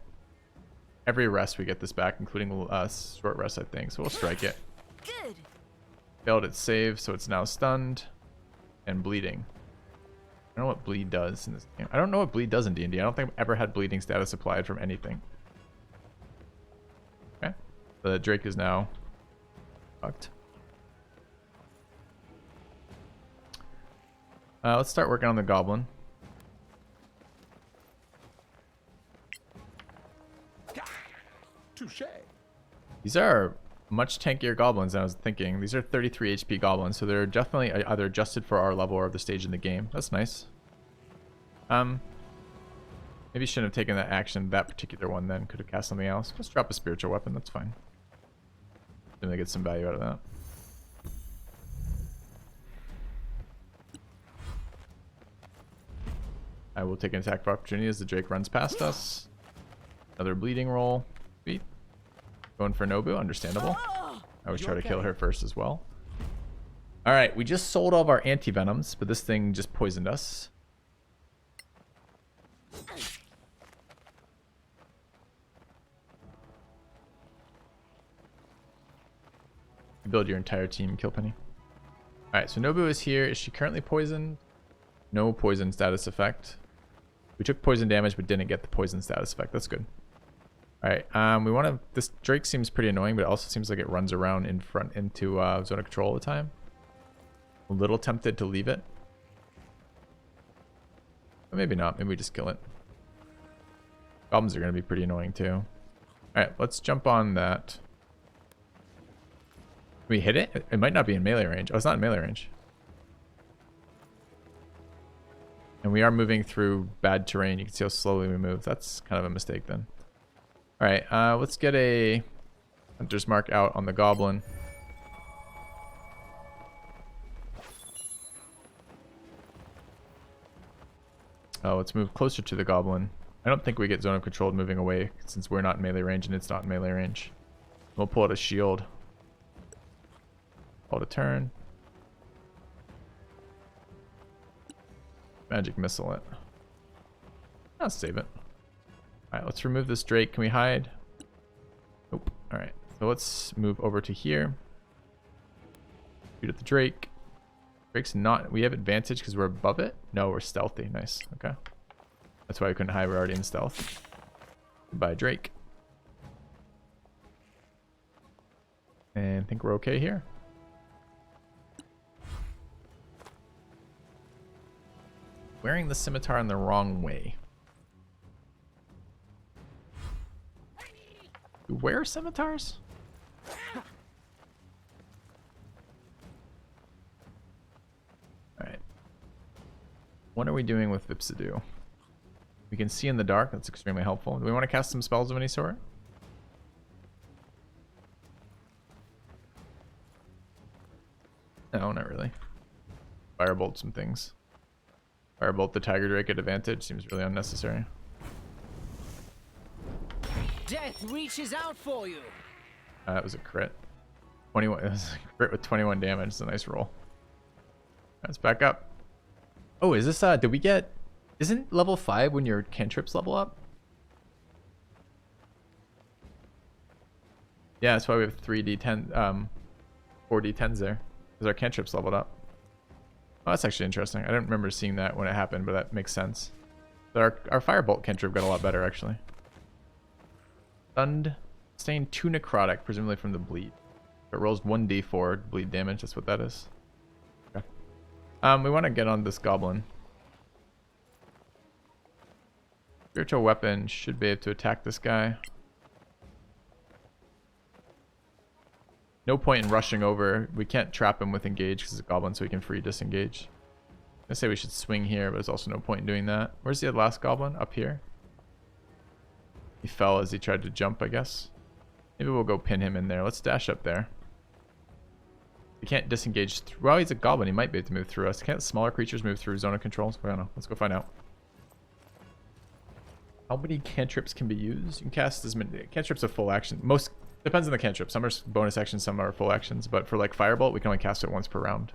Every rest we get this back, including short rest, I think. So we'll strike it. Good. Failed its save, so it's now stunned and bleeding. I don't know what bleed does in this game. I don't know what bleed does in D&D. I don't think I've ever had bleeding status applied from anything. Okay. The Drake is now fucked. Let's start working on the goblin. Touche. These are much tankier goblins than I was thinking. These are 33 HP goblins, so they're definitely either adjusted for our level or the stage in the game. That's nice. Maybe shouldn't have taken that action, that particular one then. Could have cast something else. Let's drop a spiritual weapon, that's fine. Then they get some value out of that. I will take an attack of opportunity as the Drake runs past us. Another bleeding roll. Sweet. Going for Nobu, understandable. I always try to kill her first as well. Alright, we just sold all of our anti-venoms, but this thing just poisoned us. You build your entire team, Kilpenny. Alright, so Nobu is here. Is she currently poisoned? No poison status effect. We took poison damage but didn't get the poison status effect. That's good. Alright, we want to... This Drake seems pretty annoying, but it also seems like it runs around in front into zone of control all the time. A little tempted to leave it. But maybe not. Maybe we just kill it. Goblins are going to be pretty annoying too. Alright, let's jump on that. Can we hit it? It might not be in melee range. Oh, it's not in melee range. And we are moving through bad terrain. You can see how slowly we move. That's kind of a mistake then. Alright, let's get a Hunter's Mark out on the Goblin. Oh, let's move closer to the Goblin. I don't think we get Zone of Control moving away since we're not in melee range and it's not in melee range. We'll pull out a shield. Hold a turn. Magic missile it. I'll save it. Alright, let's remove this Drake. Can we hide? Nope. Alright, so let's move over to here. Shoot at the Drake. Drake's not... We have advantage because we're above it? No, we're stealthy. Nice. Okay. That's why we couldn't hide. We're already in stealth. Goodbye, Drake. And I think we're okay here. Wearing the scimitar in the wrong way. You wear scimitars? Alright. What are we doing with Vipsidue? We can see in the dark. That's extremely helpful. Do we want to cast some spells of any sort? No, not really. Firebolt some things. Firebolt the Tiger Drake at advantage seems really unnecessary. Death reaches out for you. That was a crit. 21. That was a crit with 21 damage. It's a nice roll. Let's back up. Oh, is this did we get... Isn't level 5 when your cantrips level up? Yeah, that's why we have 3d10 4d10s there. Because our cantrips leveled up. Oh, that's actually interesting. I didn't remember seeing that when it happened, but that makes sense. So our Firebolt cantrip got a lot better, actually. Stunned. Staying 2 necrotic, presumably from the bleed. It rolls 1d4 bleed damage. That's what that is. Okay. We want to get on this goblin. Spiritual weapon should be able to attack this guy. No point in rushing over. We can't trap him with engage because he's a goblin, so he can free disengage. I say we should swing here, but there's also no point in doing that. Where's the last goblin? Up here? He fell as he tried to jump, I guess. Maybe we'll go pin him in there. Let's dash up there. He can't disengage. Well, he's a goblin. He might be able to move through us. Can't smaller creatures move through zone of control? I don't know. Let's go find out. How many cantrips can be used? You can cast as many. Cantrips are full action. Most depends on the cantrip. Some are bonus actions, some are full actions. But for like Firebolt, we can only cast it once per round,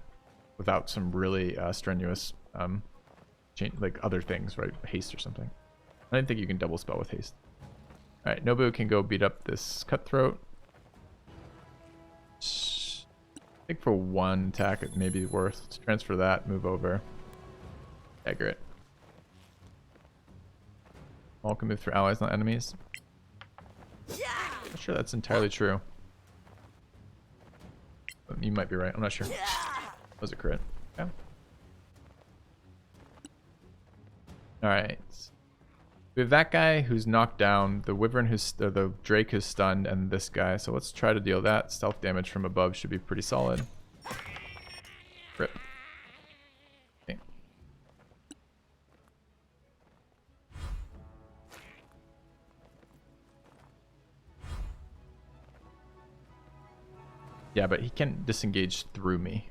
without some really strenuous change, like other things, right? Haste or something. I didn't think you can double spell with haste. All right, Nobu can go beat up this cutthroat. I think for one attack it may be worth. Let's transfer that, move over. Dagger it. All can move through allies, not enemies. Not sure that's entirely true. But you might be right. I'm not sure. That was a crit. Yeah. Alright. We have that guy who's knocked down, the wyvern who's, the drake who's stunned, and this guy. So let's try to deal that. Stealth damage from above should be pretty solid. Rip. Okay. Yeah, but he can disengage through me.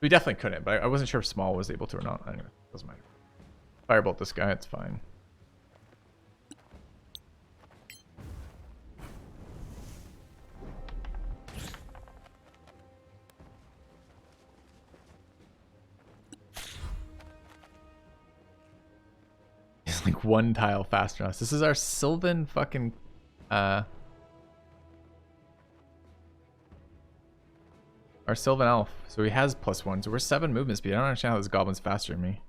We definitely couldn't, but I wasn't sure if Small was able to or not. Anyway, doesn't matter. Firebolt this guy, it's fine. He's like one tile faster than us. This is our Sylvan fucking our Sylvan Elf. So he has +1. So we're 7 movement speed. I don't understand how this goblin's faster than me.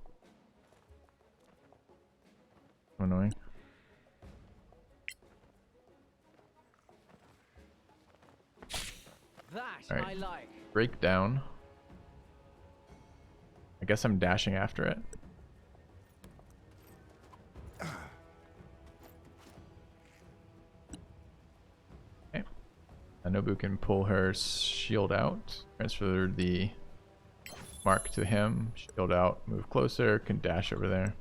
Annoying. That All right. I like. Break down. I guess I'm dashing after it. Okay. Nobu can pull her shield out. Transfer the mark to him. Shield out. Move closer. Can dash over there.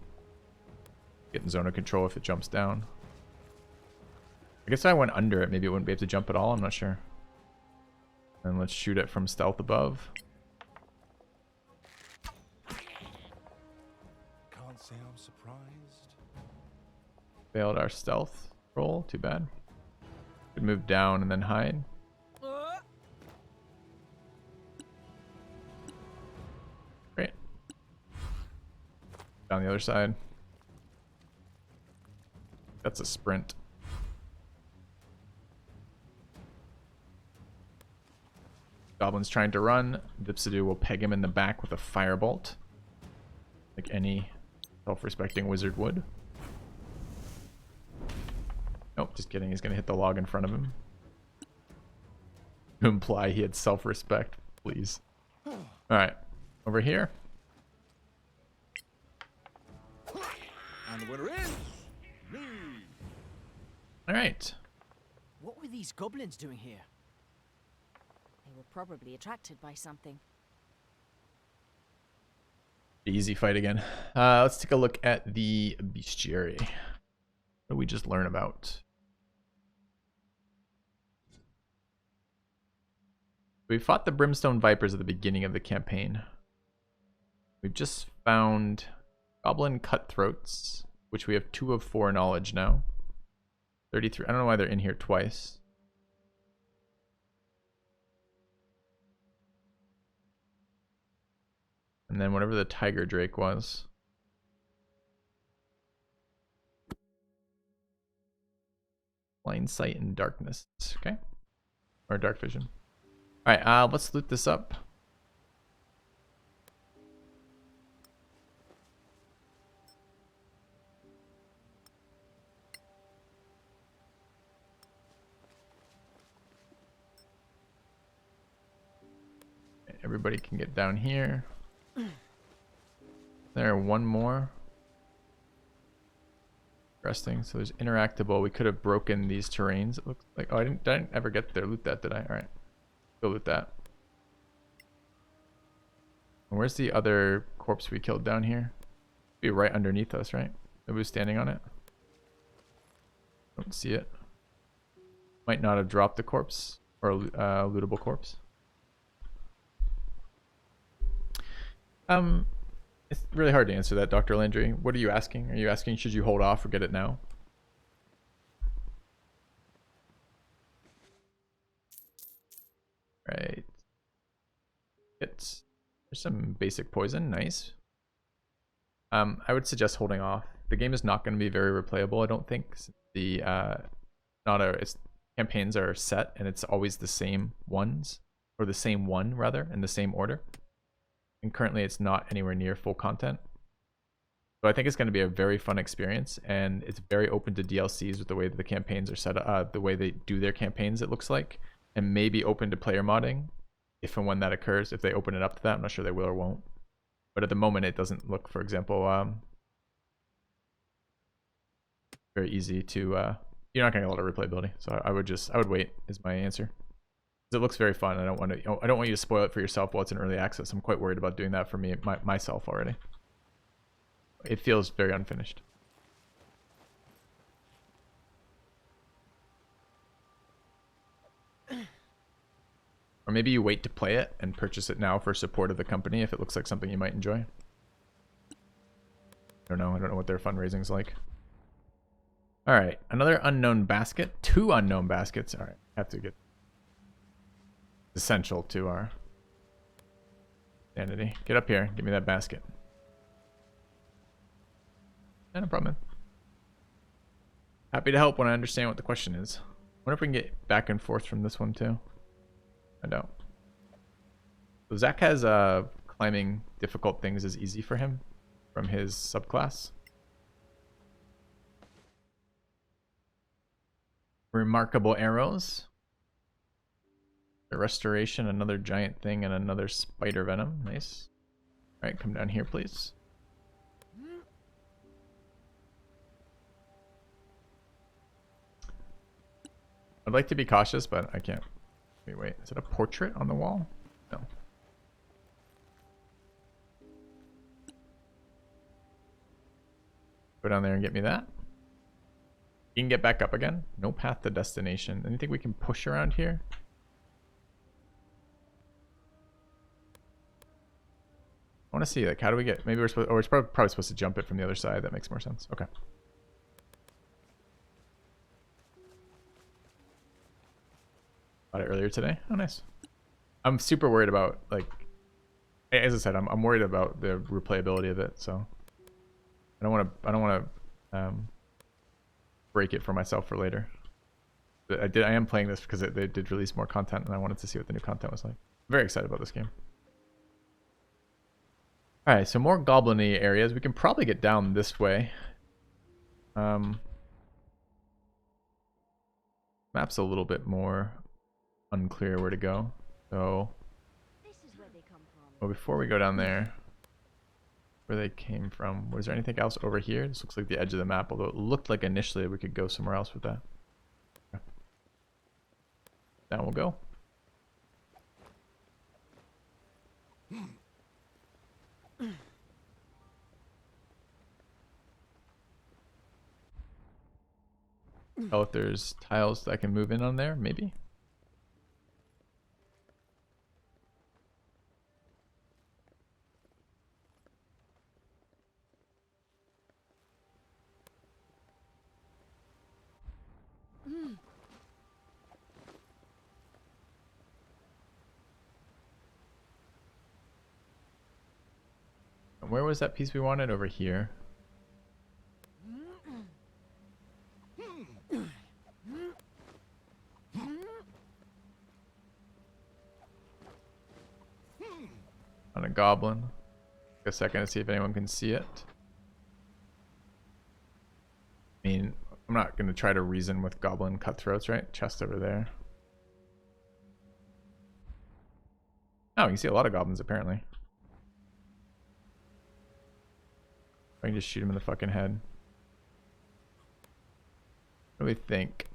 Get in zone of control if it jumps down. I guess if I went under it, maybe it wouldn't be able to jump at all. I'm not sure. And let's shoot it from stealth above. Can't say I'm surprised. Failed our stealth roll. Too bad. Could move down and then hide. Great. Down the other side. That's a sprint. Goblin's trying to run. Dipsadu will peg him in the back with a firebolt, like any self-respecting wizard would. Nope, just kidding. He's going to hit the log in front of him. To imply he had self-respect, please. Alright, over here. And the winner is me. Alright. What were these goblins doing here? They were probably attracted by something. Easy fight again. Let's take a look at the bestiary. What did we just learn about? We fought the Brimstone Vipers at the beginning of the campaign. We've just found Goblin Cutthroats, which we have 2 of 4 knowledge now. 33. I don't know why they're in here twice. And then whatever the Tiger Drake was. Blind Sight and Darkness. Okay. Or Dark Vision. Alright, let's loot this up. Everybody can get down here. There, one more. Interesting. So there's interactable. We could have broken these terrains. It looks like. Oh, I didn't ever get there. Loot that, did I? All right. Go loot that. And where's the other corpse we killed down here? Be right underneath us, right? Maybe was standing on it. Don't see it. Might not have dropped the corpse or lootable corpse. It's really hard to answer that, Dr. Landry. What are you asking? Are you asking should you hold off or get it now? Right. There's some basic poison. Nice. I would suggest holding off. The game is not going to be very replayable, I don't think. The its campaigns are set and it's always the same ones, or the same one rather, in the same order. And currently it's not anywhere near full content. So I think it's going to be a very fun experience, and it's very open to DLCs with the way that the campaigns are set up, the way they do their campaigns, it looks like, and maybe open to player modding if and when that occurs. If they open it up to that, I'm not sure they will or won't. But at the moment, it doesn't look, for example, very easy to. You're not going to get a lot of replayability, so I would wait. Is my answer. It looks very fun. I don't want you to spoil it for yourself while it's in early access. I'm quite worried about doing that for me myself already. It feels very unfinished. Or maybe you wait to play it and purchase it now for support of the company if it looks like something you might enjoy. I don't know what their fundraising's like. Alright, another unknown basket. 2 unknown baskets. Alright, have to get essential to our sanity. Get up here, give me that basket. No problem. Happy to help when I understand what the question is. Wonder if we can get back and forth from this one too. I don't. So Zach has climbing difficult things is easy for him from his subclass. Remarkable arrows. The restoration, another giant thing, and another spider venom. Nice. Alright, come down here, please. I'd like to be cautious, but I can't. Wait, is it a portrait on the wall? No. Go down there and get me that. You can get back up again. No path to destination. Anything we can push around here? I want to see, like, how do we get... Maybe we're supposed... Or we're probably supposed to jump it from the other side. That makes more sense. Okay. Got it earlier today. Oh, nice. I'm super worried about, like... As I said, I'm worried about the replayability of it, so... I don't want to break it for myself for later. But I am playing this because they did release more content, and I wanted to see what the new content was like. I'm very excited about this game. Alright, so more goblin-y areas. We can probably get down this way. Map's a little bit more unclear where to go. So, This is where they come from. well, before we go down there, where they came from, was there anything else over here? This looks like the edge of the map, although it looked like initially we could go somewhere else with that. Okay. Down we'll go. Oh, if there's tiles that I can move in on there, maybe. And where was that piece we wanted? Over here. On a goblin. Take a second to see if anyone can see it. I mean, I'm not going to try to reason with goblin cutthroats, right? Chest over there. Oh, you can see a lot of goblins apparently. I can just shoot him in the fucking head. What do we think?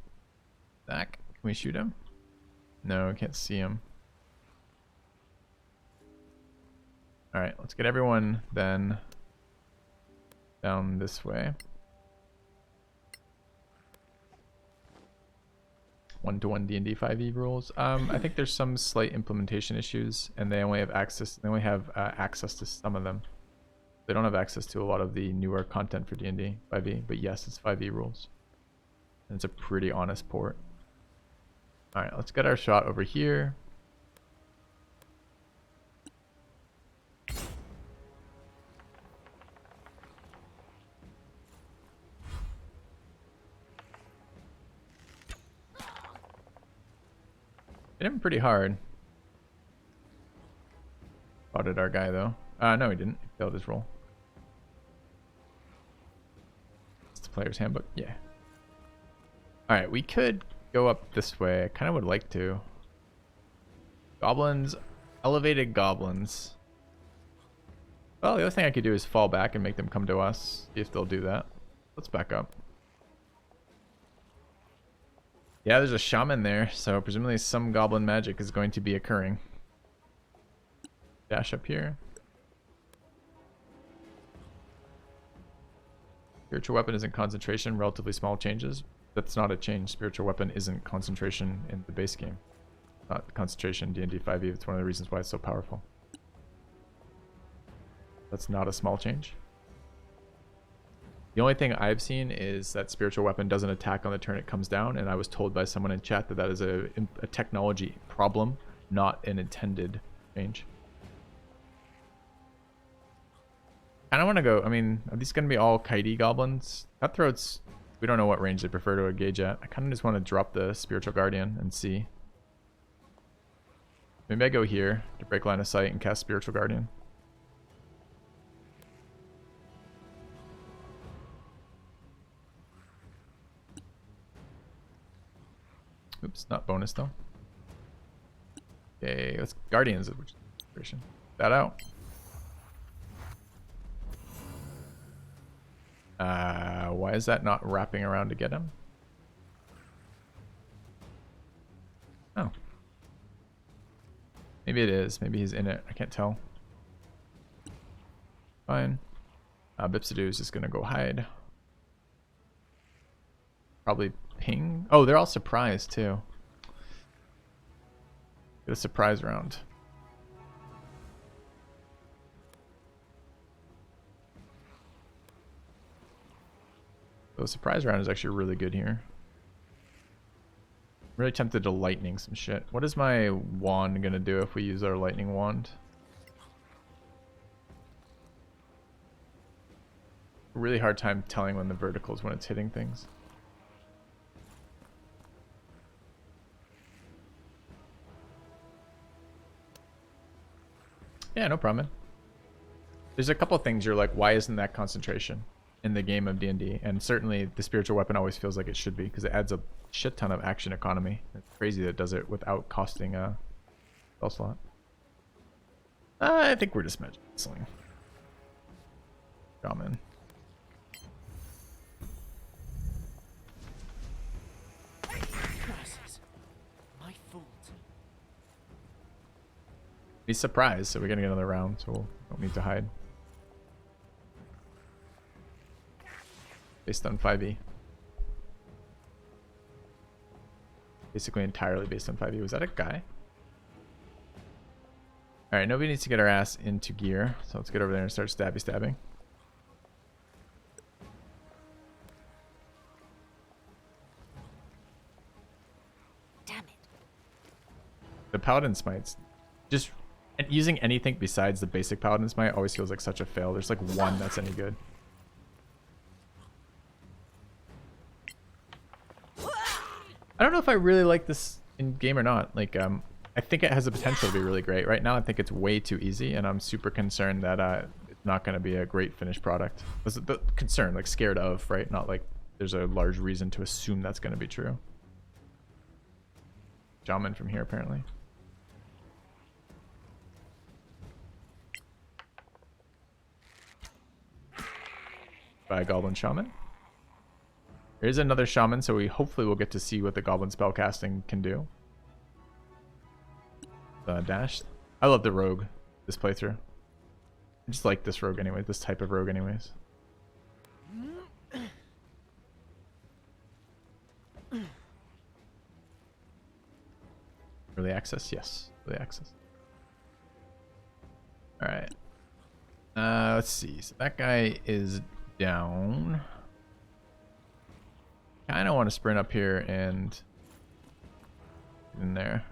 Zach, can we shoot him? No, I can't see him. Alright, let's get everyone then down this way. 1-to-1 D&D 5e rules. I think there's some slight implementation issues, and they only have access. They only have access to some of them. They don't have access to a lot of the newer content for D&D 5e. But yes, it's 5e rules, and it's a pretty honest port. All right, let's get our shot over here. Hit him pretty hard. Spotted our guy though. No, he didn't. He failed his roll. It's the player's handbook. Yeah. All right, we could go up this way. I kind of would like to. Goblins, elevated goblins. Well, the other thing I could do is fall back and make them come to us. See if they'll do that. Let's back up. Yeah, there's a shaman there, so presumably some goblin magic is going to be occurring. Dash up here. Spiritual weapon isn't concentration, relatively small changes. That's not a change. Spiritual weapon isn't concentration in the base game. Not concentration in D&D 5e. It's one of the reasons why it's so powerful. That's not a small change. The only thing I've seen is that spiritual weapon doesn't attack on the turn it comes down, and I was told by someone in chat that that is a technology problem, not an intended change. I don't want to go. I mean, are these going to be all kitey goblins? Cutthroats, we don't know what range they prefer to engage at. I kind of just want to drop the spiritual guardian and see. Maybe I go here to break line of sight and cast spiritual guardian. Oops, not bonus though. Okay, let's guardians of which version. That out. Why is that not wrapping around to get him? Oh. Maybe it is. Maybe he's in it. I can't tell. Fine. Bipsidoo is just gonna go hide. Probably ping. Oh, they're all surprised too. Get a surprise round. So surprise round is actually really good here. I'm really tempted to lightning some shit. What is my wand gonna do if we use our lightning wand? Really hard time telling when the vertical is when it's hitting things. Yeah, no problem. There's a couple of things you're like, why isn't that concentration in the game of D&D? And certainly the spiritual weapon always feels like it should be, because it adds a shit ton of action economy. It's crazy that it does it without costing a spell slot. I think we're just magic missiling. Shaman. My fault. He's surprised, so we're gonna get another round, so we don't need to hide. Based on 5e. Basically entirely based on 5e. Was that a guy? Alright, nobody needs to get our ass into gear, so let's get over there and start stabbing. Damn it. The paladin smites, just using anything besides the basic paladin smite always feels like such a fail. There's like one that's any good. I don't know if I really like this in game or not. Like, I think it has the potential to be really great. Right now, I think it's way too easy, and I'm super concerned that it's not going to be a great finished product. The concern, like scared of, right? Not like there's a large reason to assume that's going to be true. Shaman from here, apparently. By Goblin Shaman. There is another shaman, so we hopefully will get to see what the goblin spellcasting can do. Dash. I love the rogue this playthrough. just like this rogue anyway, this type of rogue anyways. Early access? Yes. Early access. Alright. Let's see. So that guy is down. Kind of want to sprint up here and in there.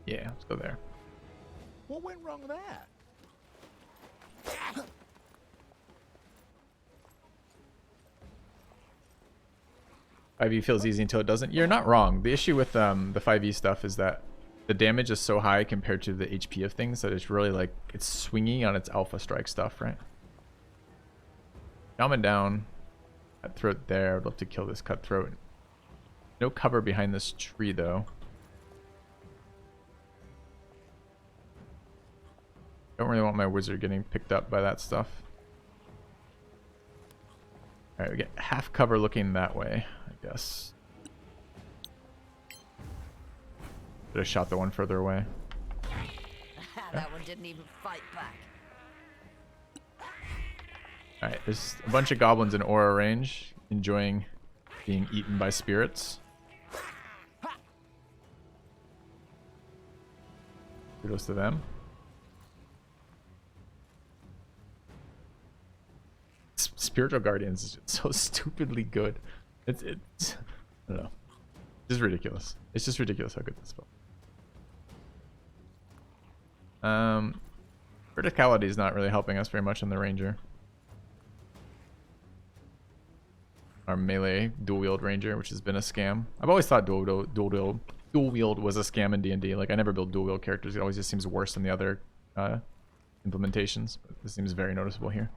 Yeah, let's go there. What went wrong with that? 5e feels easy until it doesn't. You're not wrong. The issue with the 5e stuff is that the damage is so high compared to the HP of things that it's really like it's swinging on its alpha strike stuff, right? Coming down. Cutthroat there. I'd love to kill this cutthroat. No cover behind this tree though. Don't really want my wizard getting picked up by that stuff. Alright, we get half cover looking that way, I guess. Should have shot the one further away. That one didn't even fight back. Alright, there's a bunch of goblins in aura range, enjoying being eaten by spirits. Kudos to them. Spiritual Guardians is just so stupidly good. It's I don't know. It's just ridiculous. It's just ridiculous how good this spell. Verticality is not really helping us very much on the Ranger. Our melee dual wield Ranger, which has been a scam. I've always thought dual wield was a scam in D&D. Like I never build dual wield characters. It always just seems worse than the other implementations. But this seems very noticeable here.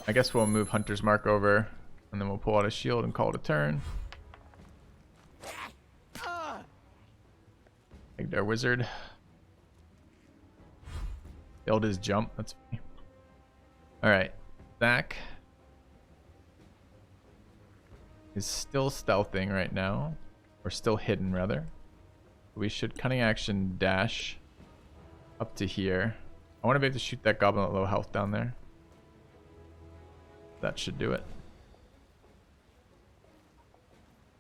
I guess we'll move Hunter's Mark over, and then we'll pull out a shield and call it a turn. Take our wizard. Failed his jump. That's funny. Alright. Zach is still stealthing right now. Or still hidden, rather. We should cunning action dash up to here. I want to be able to shoot that goblin at low health down there. That should do it.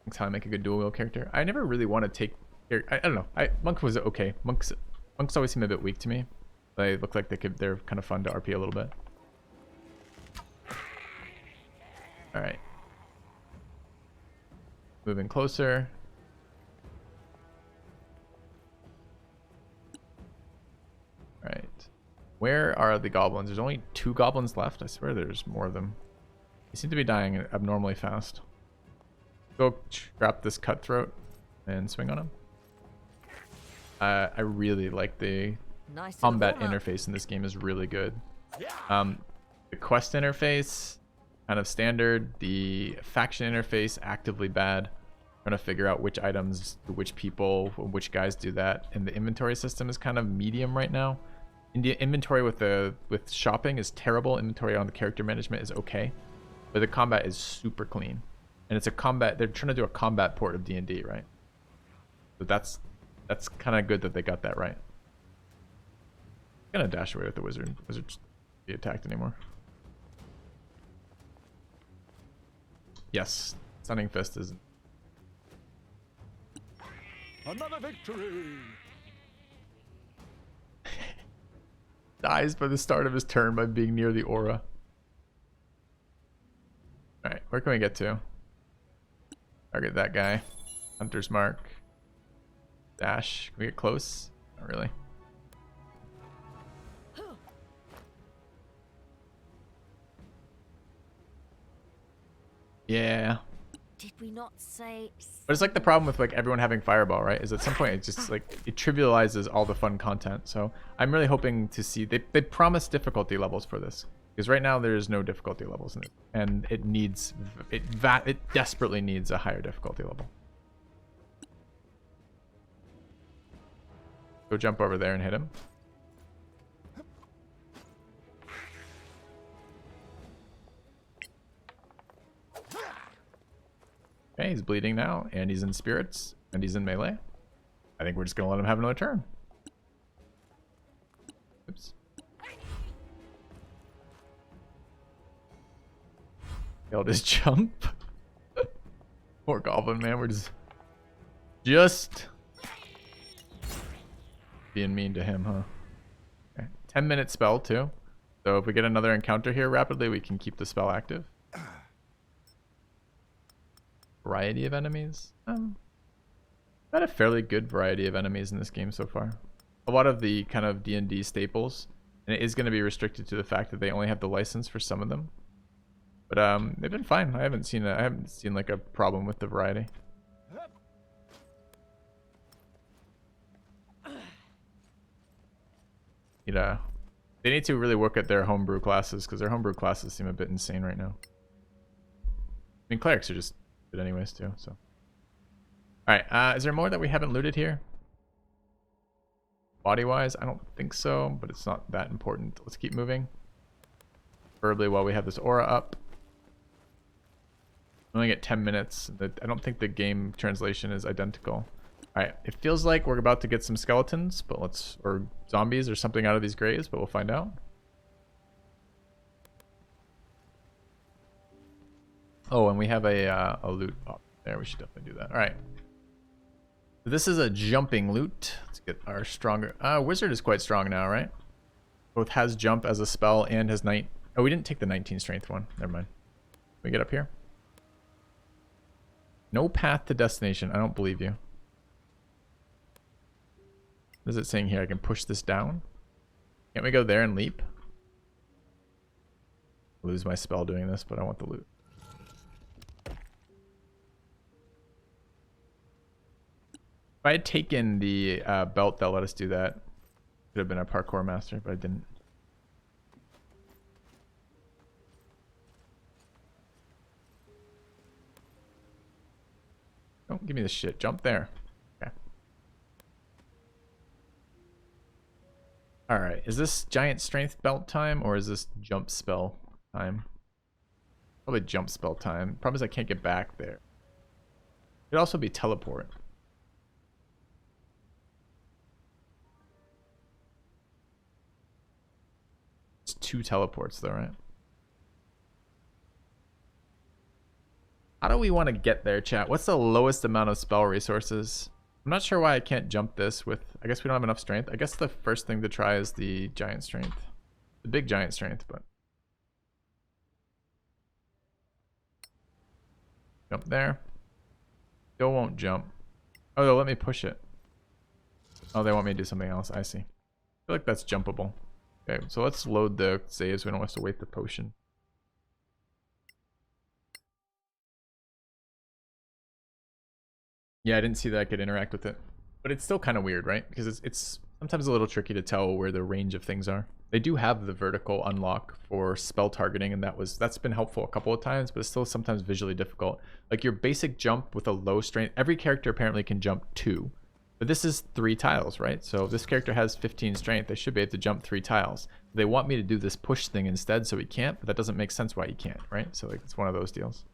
That's how I make a good dual wield character. I never really want to take. I don't know. Monk was okay. Monks always seem a bit weak to me. They look like they're kind of fun to RP a little bit. All right. Moving closer. All right. Where are the goblins? There's only 2 goblins left. I swear there's more of them. They seem to be dying abnormally fast. Go trap this cutthroat and swing on him. I really like the Nice combat interface in this game is really good. The quest interface, kind of standard. The faction interface, actively bad. Trying to figure out which items, which people, which guys do that. And the inventory system is kind of medium right now. Inventory with shopping is terrible. Inventory on the character management is okay. But the combat is super clean. And it's a combat, they're trying to do a combat port of D&D, right? So that's kind of good that they got that right. I'm gonna dash away with the wizard. The wizard just can't be attacked anymore. Yes, Stunning Fist is... Another victory! Dies by the start of his turn by being near the aura. Alright, where can we get to? Target that guy. Hunter's Mark. Dash. Can we get close? Not really. Yeah. Did we not say? But it's like the problem with like everyone having Fireball, right? Is at some point it just like it trivializes all the fun content. So I'm really hoping to see they promise difficulty levels for this. Because right now there is no difficulty levels in it. And it needs it desperately needs a higher difficulty level. Go jump over there and hit him. Okay, he's bleeding now, and he's in spirits, and he's in melee. I think we're just gonna let him have another turn. Oops. Failed his jump. Poor goblin, man. We're just being mean to him, huh? Okay. 10-minute spell too. So if we get another encounter here rapidly, we can keep the spell active. Variety of enemies. Got a fairly good variety of enemies in this game so far. A lot of the kind of D&D staples, and it is going to be restricted to the fact that they only have the license for some of them. But they've been fine. I haven't seen like a problem with the variety. They need to really work at their homebrew classes, because their homebrew classes seem a bit insane right now. I mean, clerics are just good anyways too. So, all right. Is there more that we haven't looted here? Body-wise, I don't think so, but it's not that important. Let's keep moving. Preferably while we have this aura up. We only get 10 minutes. I don't think the game translation is identical. Alright, it feels like we're about to get some skeletons, but or zombies or something out of these graves, but we'll find out. Oh, and we have a loot up there. We should definitely do that. Alright. This is a jumping loot. Let's get our stronger... Wizard is quite strong now, right? Both has jump as a spell and has night... Oh, we didn't take the 19 strength one. Never mind. Can we get up here? No path to destination. I don't believe you. What is it saying here? I can push this down? Can't we go there and leap? Lose my spell doing this, but I want the loot. If I had taken the belt that let us do that, could have been a parkour master, but I didn't. Don't give me this shit. Jump there. Okay. Alright. Is this giant strength belt time, or is this jump spell time? Probably jump spell time. Problem is I can't get back there. It could also be teleport. It's 2 teleports though, right? How do we want to get there, chat? What's the lowest amount of spell resources? I'm not sure why I can't jump this with... I guess we don't have enough strength. I guess the first thing to try is the giant strength. The big giant strength, but... Jump there. Still won't jump. Oh, they'll let me push it. Oh, they want me to do something else. I see. I feel like that's jumpable. Okay, so let's load the saves. We don't have to wait the potion. Yeah, I didn't see that I could interact with it. But it's still kind of weird, right? Because it's sometimes a little tricky to tell where the range of things are. They do have the vertical unlock for spell targeting, and that's been helpful a couple of times, but it's still sometimes visually difficult. Like your basic jump with a low strength, every character apparently can jump 2. But this is 3 tiles, right? So if this character has 15 strength, they should be able to jump 3 tiles. They want me to do this push thing instead, so he can't, but that doesn't make sense why he can't, right? So like it's one of those deals.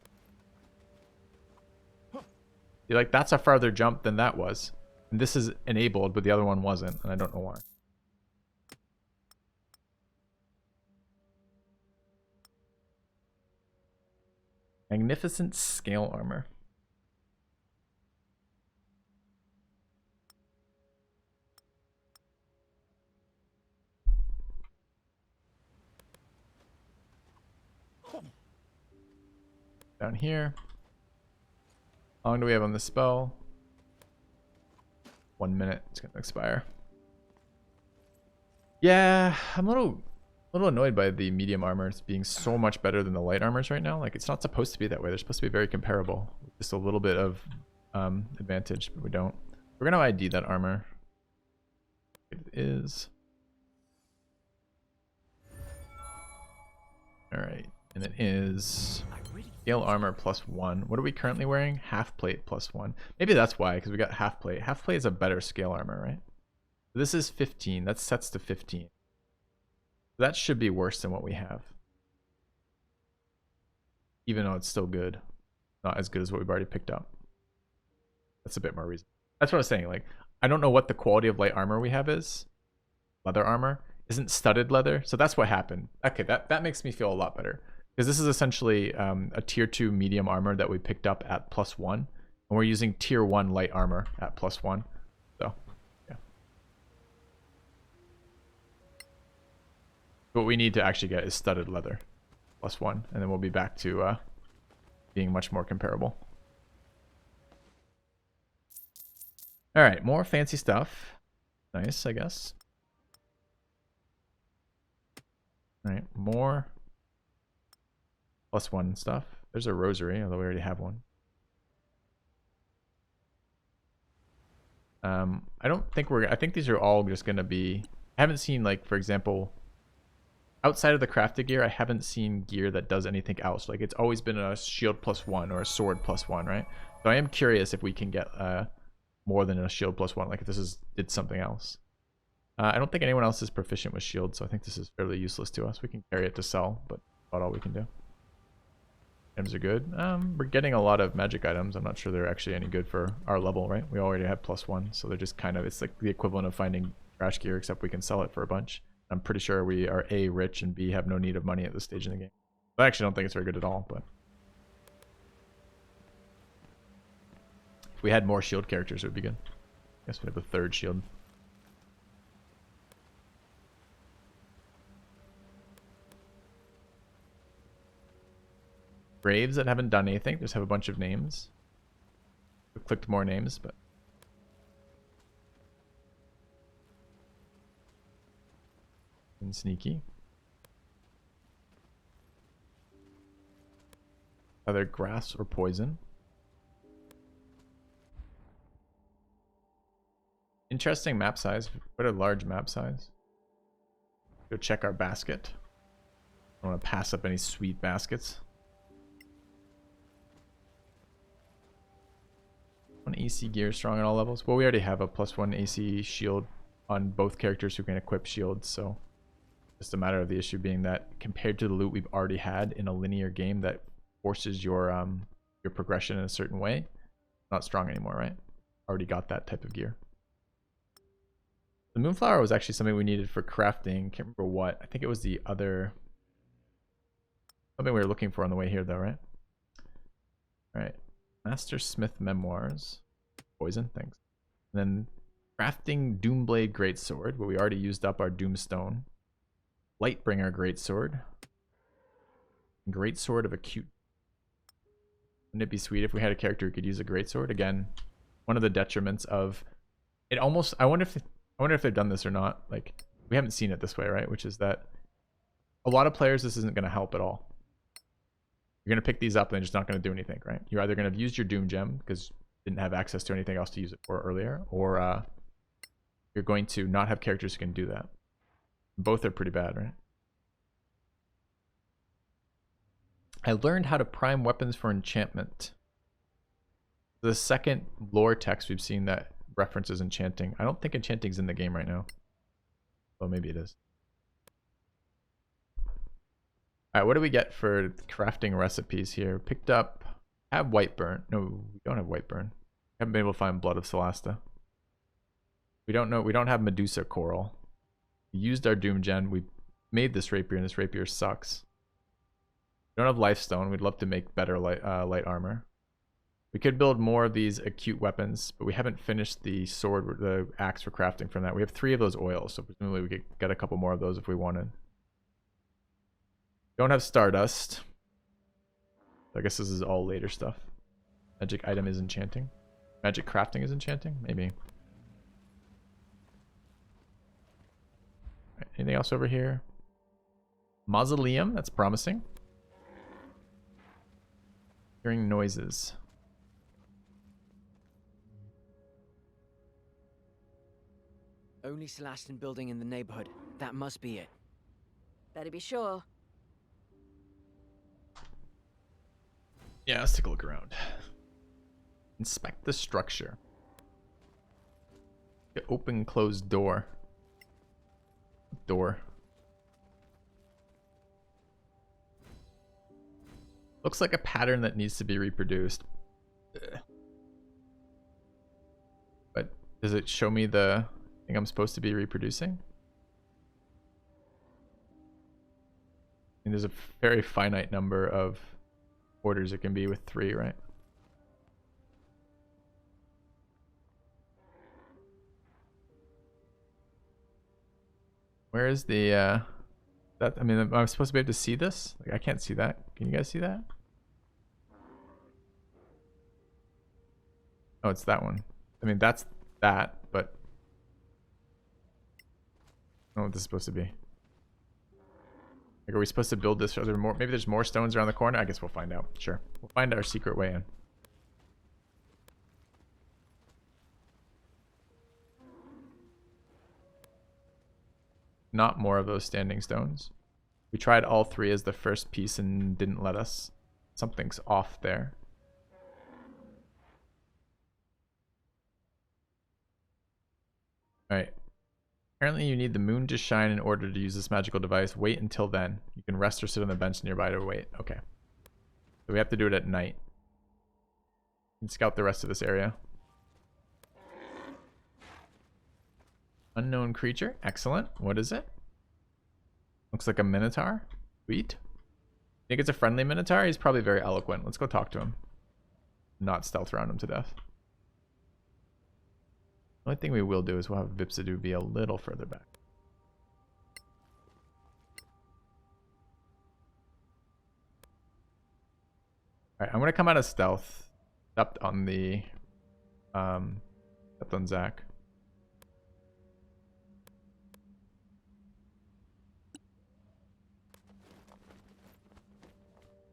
You're like, that's a farther jump than that was. And this is enabled, but the other one wasn't, and I don't know why. Magnificent scale armor. Down here. How long do we have on the spell? 1 minute. It's gonna expire. Yeah, I'm a little annoyed by the medium armors being so much better than the light armors right now. Like, it's not supposed to be that way. They're supposed to be very comparable. Just a little bit of advantage, but we don't. We're gonna ID that armor. It is. All right, and it is. Scale armor +1. What are we currently wearing? Half plate +1. Maybe that's why, because we got half plate. Half plate is a better scale armor, right? This is 15. That sets to 15. That should be worse than what we have. Even though it's still good. not as good as what we've already picked up. That's a bit more reason. That's what I was saying. Like, I don't know what the quality of light armor we have is. Leather armor isn't studded leather, so that's what happened. Okay, that makes me feel a lot better, because this is essentially a tier 2 medium armor that we picked up at +1, and we're using tier 1 light armor at +1. So yeah, what we need to actually get is studded leather +1, and then we'll be back to being much more comparable. All right, more fancy stuff. Nice, I guess. All right, more +1 stuff. There's a rosary, although we already have one. I don't think I think these are all just going to be... I haven't seen, like, for example, outside of the crafted gear, I haven't seen gear that does anything else. Like, it's always been a shield +1 or a sword +1, right? So I am curious if we can get more than a shield +1, like if this did something else. I don't think anyone else is proficient with shield, so I think this is fairly useless to us. We can carry it to sell, but about all we can do. Items are good. We're getting a lot of magic items. I'm not sure they're actually any good for our level, right? We already have +1, so they're just kind of, it's like the equivalent of finding trash gear, except we can sell it for a bunch. I'm pretty sure we are A, rich, and B, have no need of money at this stage in the game. I actually don't think it's very good at all, but if we had more shield characters, it would be good. I guess we'd have a third shield. Graves that haven't done anything, just have a bunch of names. We've clicked more names, but and sneaky. Either grass or poison. Interesting map size. What a large map size. Go check our basket. I don't want to pass up any sweet baskets. One AC gear strong at all levels. Well, we already have a +1 AC shield on both characters who can equip shields, so just a matter of the issue being that compared to the loot we've already had in a linear game that forces your progression in a certain way, not strong anymore, right? Already got that type of gear. The Moonflower was actually something we needed for crafting. Can't remember what. I think it was the other... something we were looking for on the way here, though, right? Alright. Master Smith Memoirs. Poison, thanks. And then crafting Doomblade Greatsword, where we already used up our Doomstone. Lightbringer Greatsword. Greatsword of Acute. Wouldn't it be sweet if we had a character who could use a Greatsword? Again, one of the detriments of it almost... I wonder if they've done this or not. Like, we haven't seen it this way, right? Which is that a lot of players, this isn't going to help at all. You're going to pick these up and they're just not going to do anything, right? You're either going to have used your Doom Gem because you didn't have access to anything else to use it for earlier, or you're going to not have characters who can do that. Both are pretty bad, right? I learned how to prime weapons for enchantment. The second lore text we've seen that references enchanting. I don't think enchanting's in the game right now. Well, maybe it is. Alright, what do we get for crafting recipes here? Picked up... have Whiteburn. No, we don't have Whiteburn. Haven't been able to find Blood of Solasta. We don't know. We don't have Medusa Coral. We used our Doom Gen. We made this rapier, and this rapier sucks. We don't have Lifestone. We'd love to make better light armor. We could build more of these acute weapons, but we haven't finished the sword, the axe for crafting from that. We have 3 of those oils, so presumably we could get a couple more of those if we wanted. Don't have Stardust. I guess this is all later stuff. Magic item is enchanting. Magic crafting is enchanting? Maybe. Right, anything else over here? Mausoleum, that's promising. Hearing noises. Only Solastan building in the neighborhood. That must be it. Better be sure. Yeah, let's take a look around. Inspect the structure. The open closed door. Door. Looks like a pattern that needs to be reproduced. Ugh. But does it show me the thing I'm supposed to be reproducing? And there's a very finite number of orders it can be with 3, right? Where is the that, I mean, am I supposed to be able to see this? Like, I can't see that. Can you guys see that? Oh, it's that one. I mean, that's that, but I don't know what this is supposed to be. Like, are we supposed to build this? Are there more? Maybe there's more stones around the corner. I guess we'll find out. Sure, we'll find our secret way in. Not more of those standing stones. We tried all 3 as the first piece and didn't let us. Something's off there. Alright. Apparently you need the moon to shine in order to use this magical device. Wait until then. You can rest or sit on the bench nearby to wait. Okay. So we have to do it at night. You can scout the rest of this area. Unknown creature. Excellent. What is it? Looks like a minotaur. Sweet. Think it's a friendly minotaur? He's probably very eloquent. Let's go talk to him. Not stealth round him to death. The only thing we will do is we'll have Vipsadu be a little further back. Alright, I'm gonna come out of stealth. Stepped on the stepped on Zach.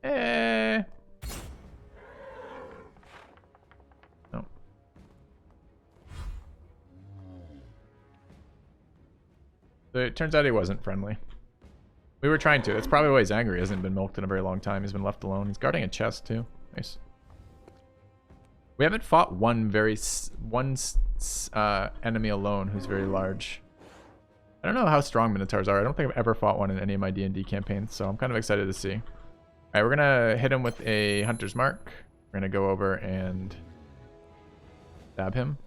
Eh. No. So it turns out he wasn't friendly. We were trying to. That's probably why he's angry. He hasn't been milked in a very long time. He's been left alone. He's guarding a chest too. Nice. We haven't fought one enemy alone who's very large. I don't know how strong Minotaurs are. I don't think I've ever fought one in any of my D&D campaigns, so I'm kind of excited to see. Alright, we're gonna hit him with a Hunter's Mark. We're gonna go over and stab him.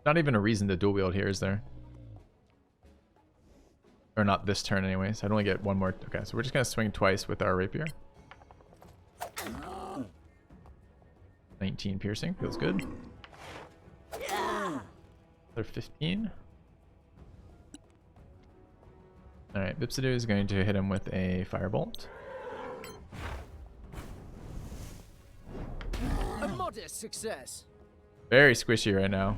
Not even a reason to dual wield here, is there? Or not this turn anyways. I'd only get one more. Okay, so we're just gonna swing twice with our rapier. 19 piercing, feels good. Another 15. Alright, Vipsadu is going to hit him with a firebolt. A modest success. Very squishy right now.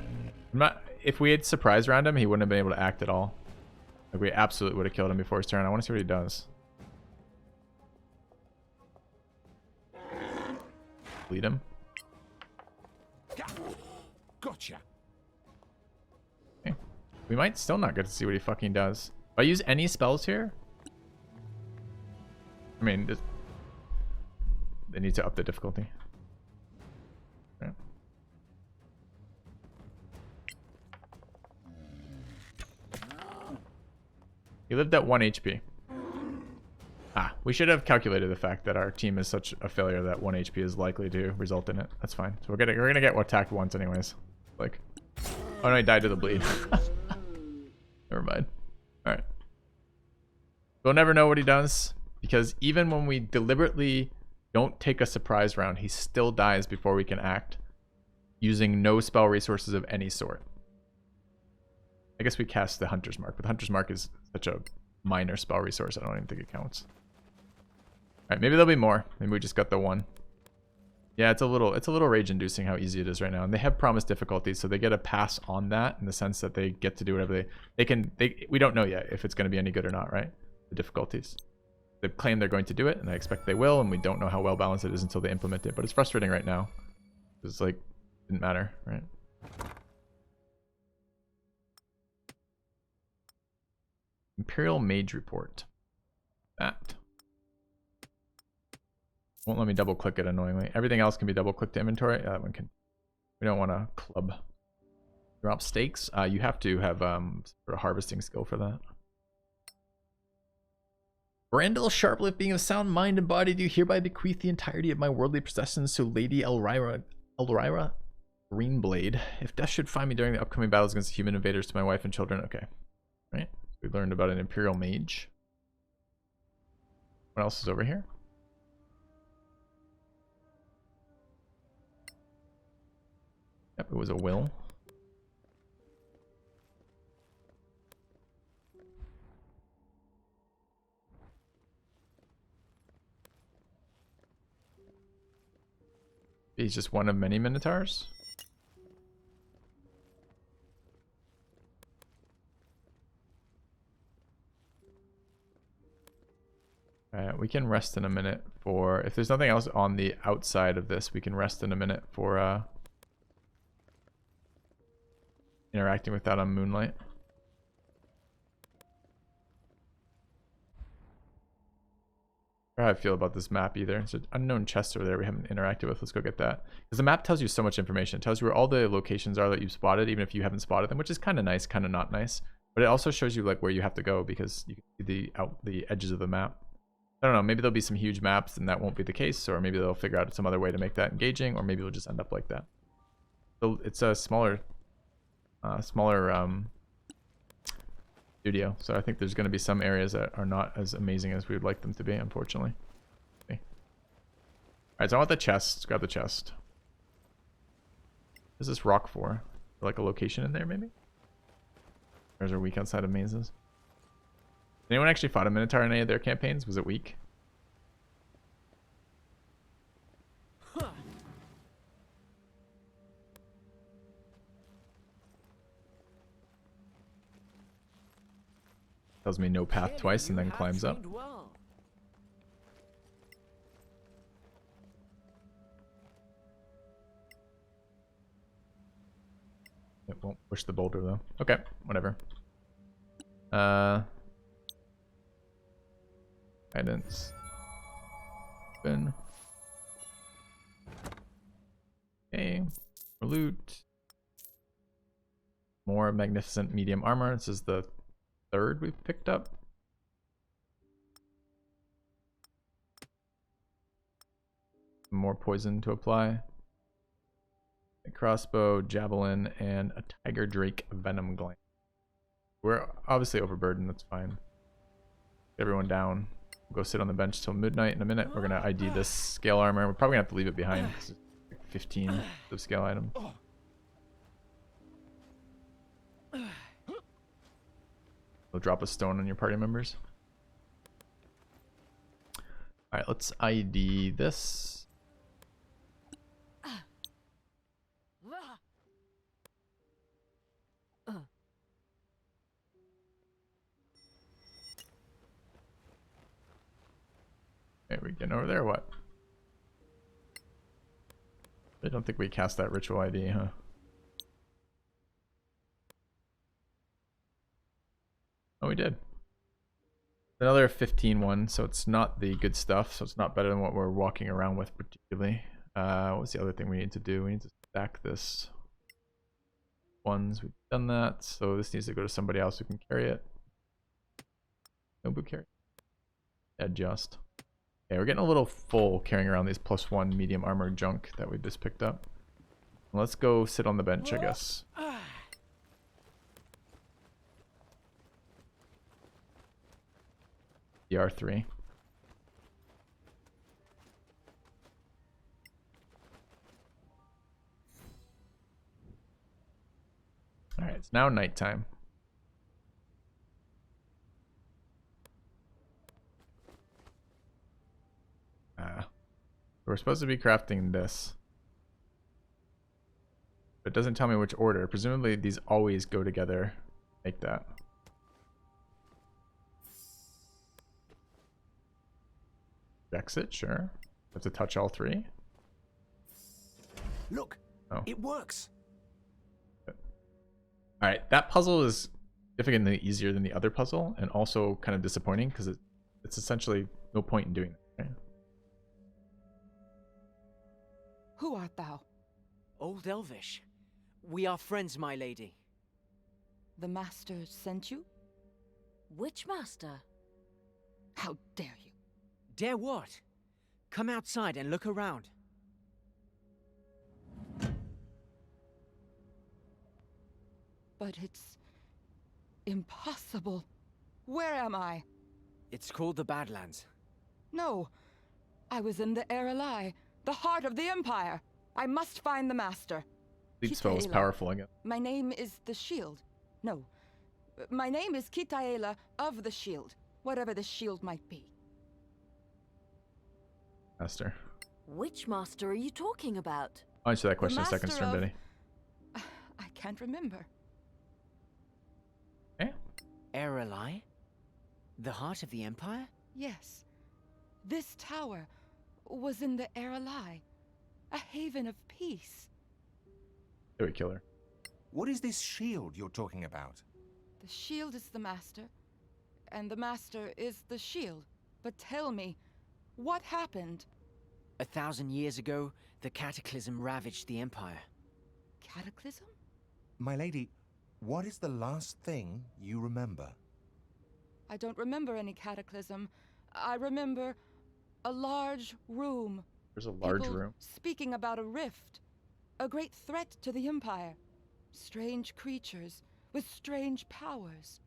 If we had surprise round him, he wouldn't have been able to act at all. Like, we absolutely would have killed him before his turn. I want to see what he does. Bleed him. Gotcha. Okay. We might still not get to see what he fucking does. Do I use any spells here? I mean, they need to up the difficulty. Okay. He lived at 1 HP. Ah, we should have calculated the fact that our team is such a failure that 1 HP is likely to result in it. That's fine. So we're gonna get attacked once anyways. Like, oh no, he died to the bleed. Never mind. Alright. We'll never know what he does, because even when we deliberately don't take a surprise round, he still dies before we can act, using no spell resources of any sort. I guess we cast the Hunter's Mark, but the Hunter's Mark is such a minor spell resource, I don't even think it counts. Alright, maybe there'll be more. Maybe we just got the one. Yeah, it's a little rage-inducing how easy it is right now. And they have promised difficulties, so they get a pass on that in the sense that they get to do whatever they can. We don't know yet if it's going to be any good or not, right? The difficulties. They claim they're going to do it, and I expect they will, and we don't know how well balanced it is until they implement it. But it's frustrating right now. It's like, didn't matter, right? Imperial Mage Report. That. Won't let me double click it annoyingly. Everything else can be double clicked to inventory. That one can. We don't want to club. Drop stakes. You have to have sort of harvesting skill for that. Brandel Sharplift, being of sound mind and body, do hereby bequeath the entirety of my worldly possessions to Lady Elryra Greenblade. If death should find me during the upcoming battles against the human invaders, to my wife and children. Okay. Right. We learned about an Imperial Mage. What else is over here? Yep, it was a will. He's just one of many Minotaurs. Alright, we can rest in a minute for... If there's nothing else on the outside of this, we can rest in a minute for interacting with that on Moonlight. I don't know how I feel about this map either. There's an unknown chest over there we haven't interacted with. Let's go get that. Because the map tells you so much information. It tells you where all the locations are that you've spotted, even if you haven't spotted them, which is kind of nice, kind of not nice. But it also shows you like where you have to go because you can see the edges of the map. I don't know, maybe there'll be some huge maps and that won't be the case, or maybe they'll figure out some other way to make that engaging, or maybe we'll just end up like that. So it's a smaller studio, so I think there's going to be some areas that are not as amazing as we would like them to be, unfortunately. Okay. Alright, so I want the chest. Let's grab the chest. What is this rock for? Like a location in there, maybe? Or is it weak outside of mazes? Did anyone actually fought a Minotaur in any of their campaigns? Was it weak? Tells me no path twice and then climbs up. It won't push the boulder though. Okay, whatever. Guidance. Open. Okay. More loot. More magnificent medium armor. This is the third we've picked up. More poison to apply. A crossbow, javelin, and a tiger drake venom gland. We're obviously overburdened, that's fine. Get everyone down. We'll go sit on the bench till midnight in a minute. We're gonna ID this scale armor. We're probably gonna have to leave it behind. It's like 15 of scale items. They'll drop a stone on your party members. Alright, let's ID this. Okay, we getting over there or what? I don't think we cast that ritual ID, huh? Oh, we did. Another 15 one, so it's not the good stuff, so it's not better than what we're walking around with particularly. What's the other thing we need to do? We need to stack this. Ones, we've done that, so this needs to go to somebody else who can carry it. Nobu carry. Adjust. Okay, we're getting a little full carrying around these +1 medium armor junk that we just picked up. Let's go sit on the bench, I guess. DR3. Alright, it's now nighttime. We're supposed to be crafting this. But it doesn't tell me which order. Presumably these always go together like that. Exit, sure. Have to touch all three. Look, it works. Alright, that puzzle is significantly easier than the other puzzle, and also kind of disappointing because it's essentially no point in doing it. Right? Who art thou? Old Elvish. We are friends, my lady. The master sent you? Which master? How dare you? Dare what? Come outside and look around. But it's impossible. Where am I? It's called the Badlands. No. I was in the Aralai, the heart of the Empire. I must find the Master. Sleep spell is Kitaela. powerful again. My name is the Shield. No. My name is Kitaela of the Shield. Whatever the Shield might be. Master. Which master are you talking about? I'll answer that question in a second, Master of- Storm Daddy. I can't remember. Okay. Aralai? The heart of the Empire? Yes. This tower was in the Aralai, a haven of peace. Do we kill her? What is this shield you're talking about? The Shield is the Master, and the Master is the Shield. But tell me, what happened? 1,000 years ago, the Cataclysm ravaged the Empire. Cataclysm? My lady, what is the last thing you remember? I don't remember any cataclysm. I remember a large room. There's a large People room. speaking about a rift. A great threat to the Empire. Strange creatures with strange powers.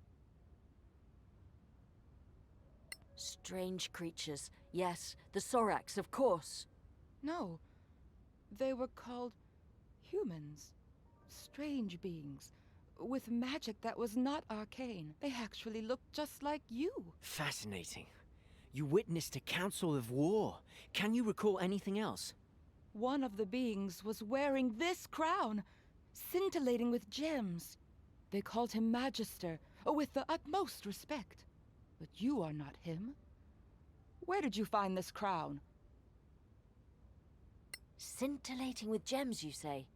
Strange creatures. Yes, the Sorax, of course. No. They were called humans. Strange beings. With magic that was not arcane. They actually looked just like you. Fascinating. You witnessed a council of war. Can you recall anything else? One of the beings was wearing this crown, scintillating with gems. They called him Magister, with the utmost respect. But you are not him. Where did you find this crown? Scintillating with gems, you say?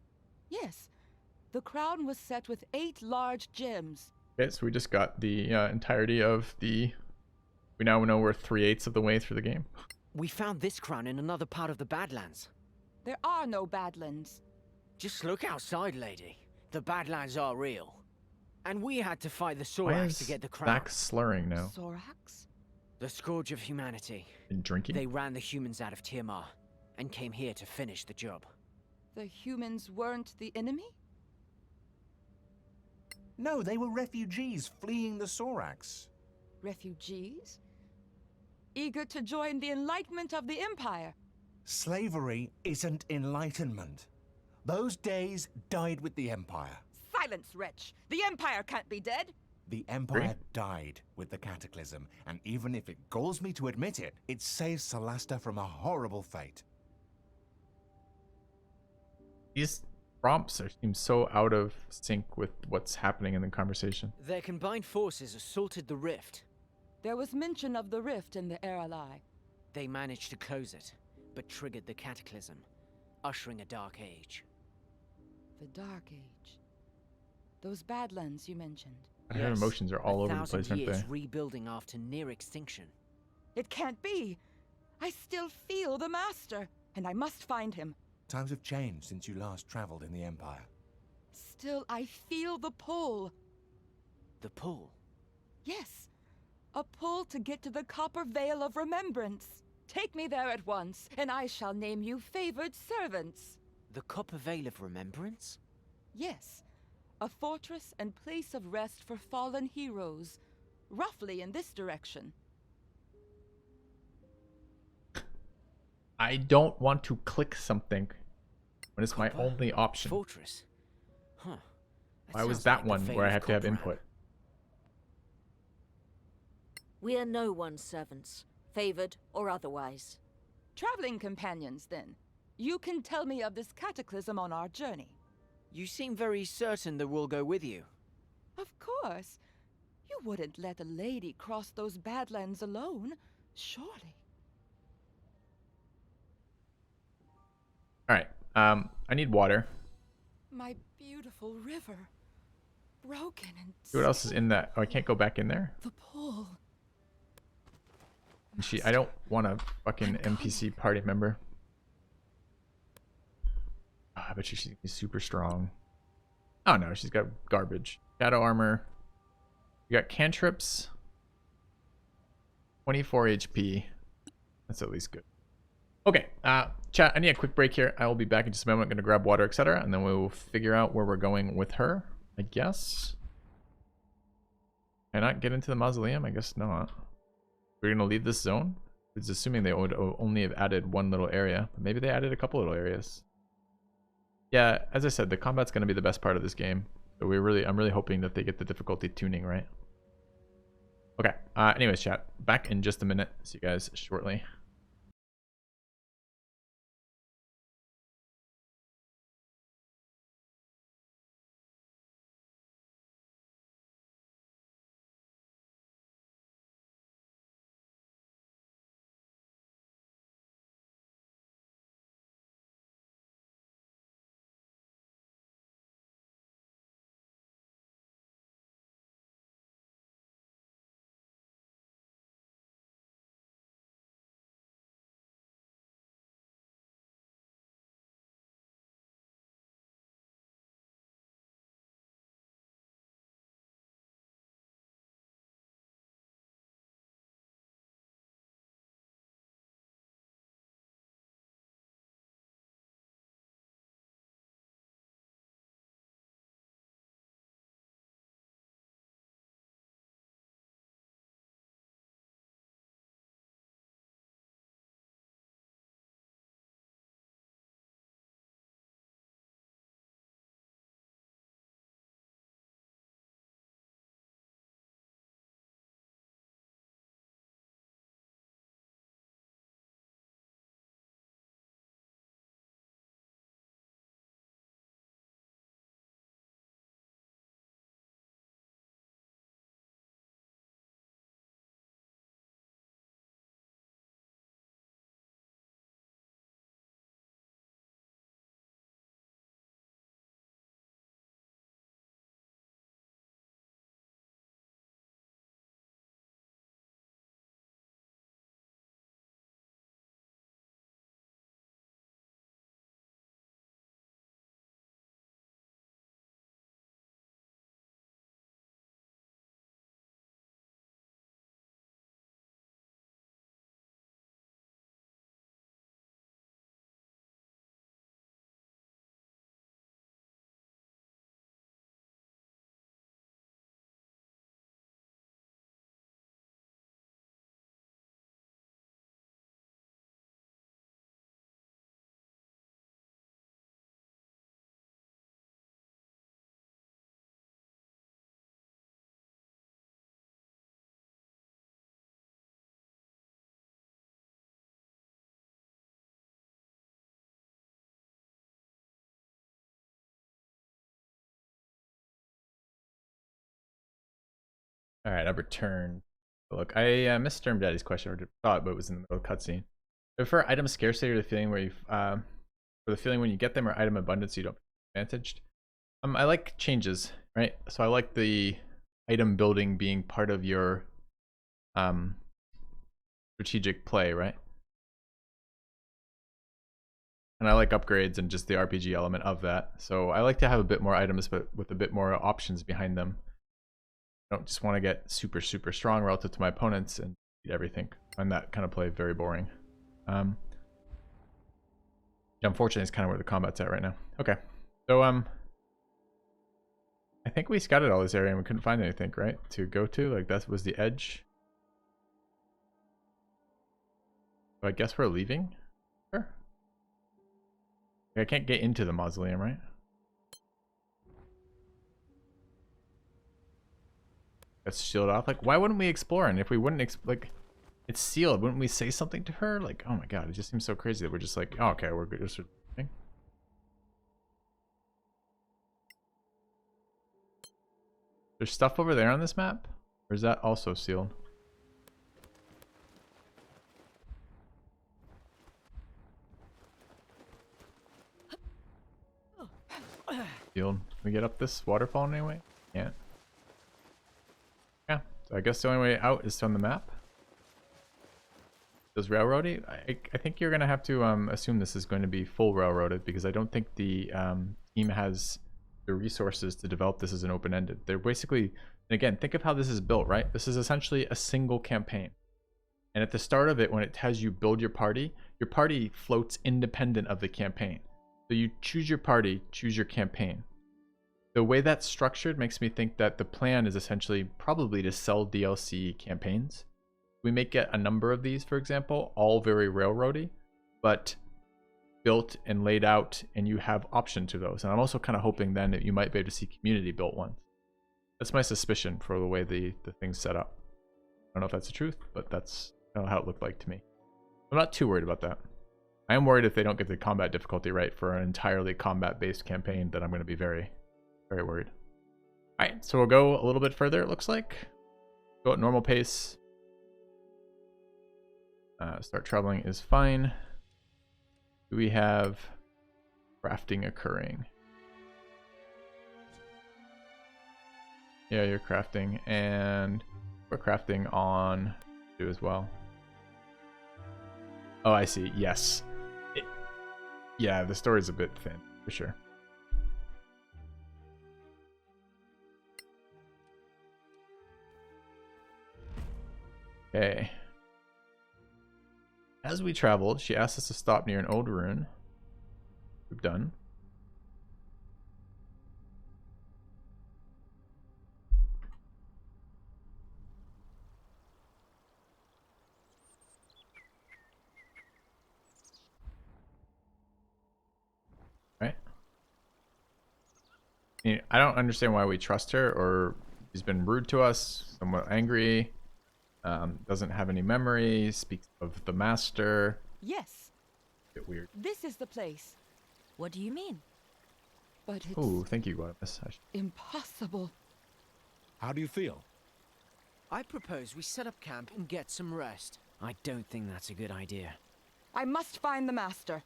Yes. The crown was set with 8 large gems. Okay, so we just got the entirety of the... We now know we're 3/8 of the way through the game. We found this crown in another part of the Badlands. There are no Badlands. Just look outside, lady. The Badlands are real. And we had to fight the Why Sorax is to get the crown. Zach slurring now? Sorax? The scourge of humanity. And drinking? They ran the humans out of Tiamar and came here to finish the job. The humans weren't the enemy? No, they were refugees fleeing the Sorax. Refugees? Eager to join the enlightenment of the Empire. Slavery isn't enlightenment. Those days died with the Empire. Silence, wretch! The Empire can't be dead! The Empire died with the Cataclysm, and even if it galls me to admit it, it saved Solasta from a horrible fate. These prompts seem so out of sync with what's happening in the conversation. Their combined forces assaulted the rift. There was mention of the rift in the Aralai. They managed to close it, but triggered the Cataclysm, ushering a dark age. The Dark Age. Those Badlands you mentioned. Her emotions are all over the place, aren't years they? rebuilding after near extinction. It can't be! I still feel the Master, and I must find him. Times have changed since you last traveled in the Empire. Still, I feel the pull. The pull? Yes, a pull to get to the Copper Veil of Remembrance. Take me there at once, and I shall name you favored servants. The Copper Veil of Remembrance? Yes, a fortress and place of rest for fallen heroes, roughly in this direction. I don't want to click something when it's my Copper only option. Fortress? Huh. Why was sounds that like the one Veil where I of have to have Copperan. input? We are no one's servants, favored or otherwise. Traveling companions, then. You can tell me of this cataclysm on our journey. You seem very certain that we'll go with you. Of course. You wouldn't let a lady cross those Badlands alone, surely. Alright, I need water. My beautiful river. Broken and See what else is in that? Oh, I can't go back in there? the pull. And I don't want a fucking NPC party member. Oh, I bet you she's super strong. Oh no, she's got garbage. Shadow armor. You got cantrips. 24 HP. That's at least good. Okay, chat, I need a quick break here. I will be back in just a moment. I'm going to grab water, etc. And then we'll figure out where we're going with her, I guess. Can I not get into the mausoleum? I guess not. We're going to leave this zone? It's assuming they would only have added one little area. But maybe they added a couple little areas. Yeah, as I said, the combat's going to be the best part of this game. So I'm really hoping that they get the difficulty tuning right. Okay, anyways, chat. Back in just a minute. See you guys shortly. All right, I've returned. Look, I missed Storm Daddy's question, or thought, but it was in the middle of the cutscene. I prefer item scarcity or the feeling where you, or the feeling when you get them, or item abundance, you don't feel advantaged. I like changes, right? So I like the item building being part of your strategic play, right? And I like upgrades and just the RPG element of that. So I like to have a bit more items, but with a bit more options behind them. I don't just want to get super strong relative to my opponents and eat everything. I find that kind of play very boring. Unfortunately, it's kind of where the combat's at right now. Okay, so I think we scouted all this area and we couldn't find anything, right, to go to. Like, that was the edge. So I guess we're leaving. Sure. I can't get into the mausoleum, right? That's sealed off. Like, why wouldn't we explore? And if we wouldn't like, it's sealed, wouldn't we say something to her? Like, oh my god, it just seems so crazy that we're just like, oh, okay, we're good. Just there's stuff over there on this map, or is that also sealed? Sealed. Can we get up this waterfall anyway? Yeah. Yeah. So I guess the only way out is on the map. Does railroady? I think you're gonna have to assume this is going to be full railroaded, because I don't think the team has the resources to develop this as an open-ended. They're basically, and again, think of how this is built, right? This is essentially a single campaign. And at the start of it, when it has you build your party floats independent of the campaign. So you choose your party, choose your campaign. The way that's structured makes me think that the plan is essentially probably to sell DLC campaigns. We may get a number of these, for example, all very railroady, but built and laid out, and you have option to those. And I'm also kind of hoping then that you might be able to see community built ones. That's my suspicion for the way the thing's set up. I don't know if that's the truth, but that's how it looked like to me. I'm not too worried about that. I am worried if they don't get the combat difficulty right for an entirely combat-based campaign, that I'm going to be very, very worried. All right, so we'll go a little bit further, it looks like. Go at normal pace. Start traveling is fine. Do we have crafting occurring? Yeah, you're crafting, and we're crafting on do as well. Oh, I see. Yes. Yeah, the story's a bit thin, for sure. Okay. As we traveled, she asked us to stop near an old ruin. We've done. Right? I don't understand why we trust her, or she's been rude to us, somewhat angry. Doesn't have any memory, speaks of the master. Yes, Bit weird. this is the place. What do you mean? But it's Oh, thank you, Guadamus. impossible. How do you feel? I propose we set up camp and get some rest. I don't think that's a good idea. I must find the master.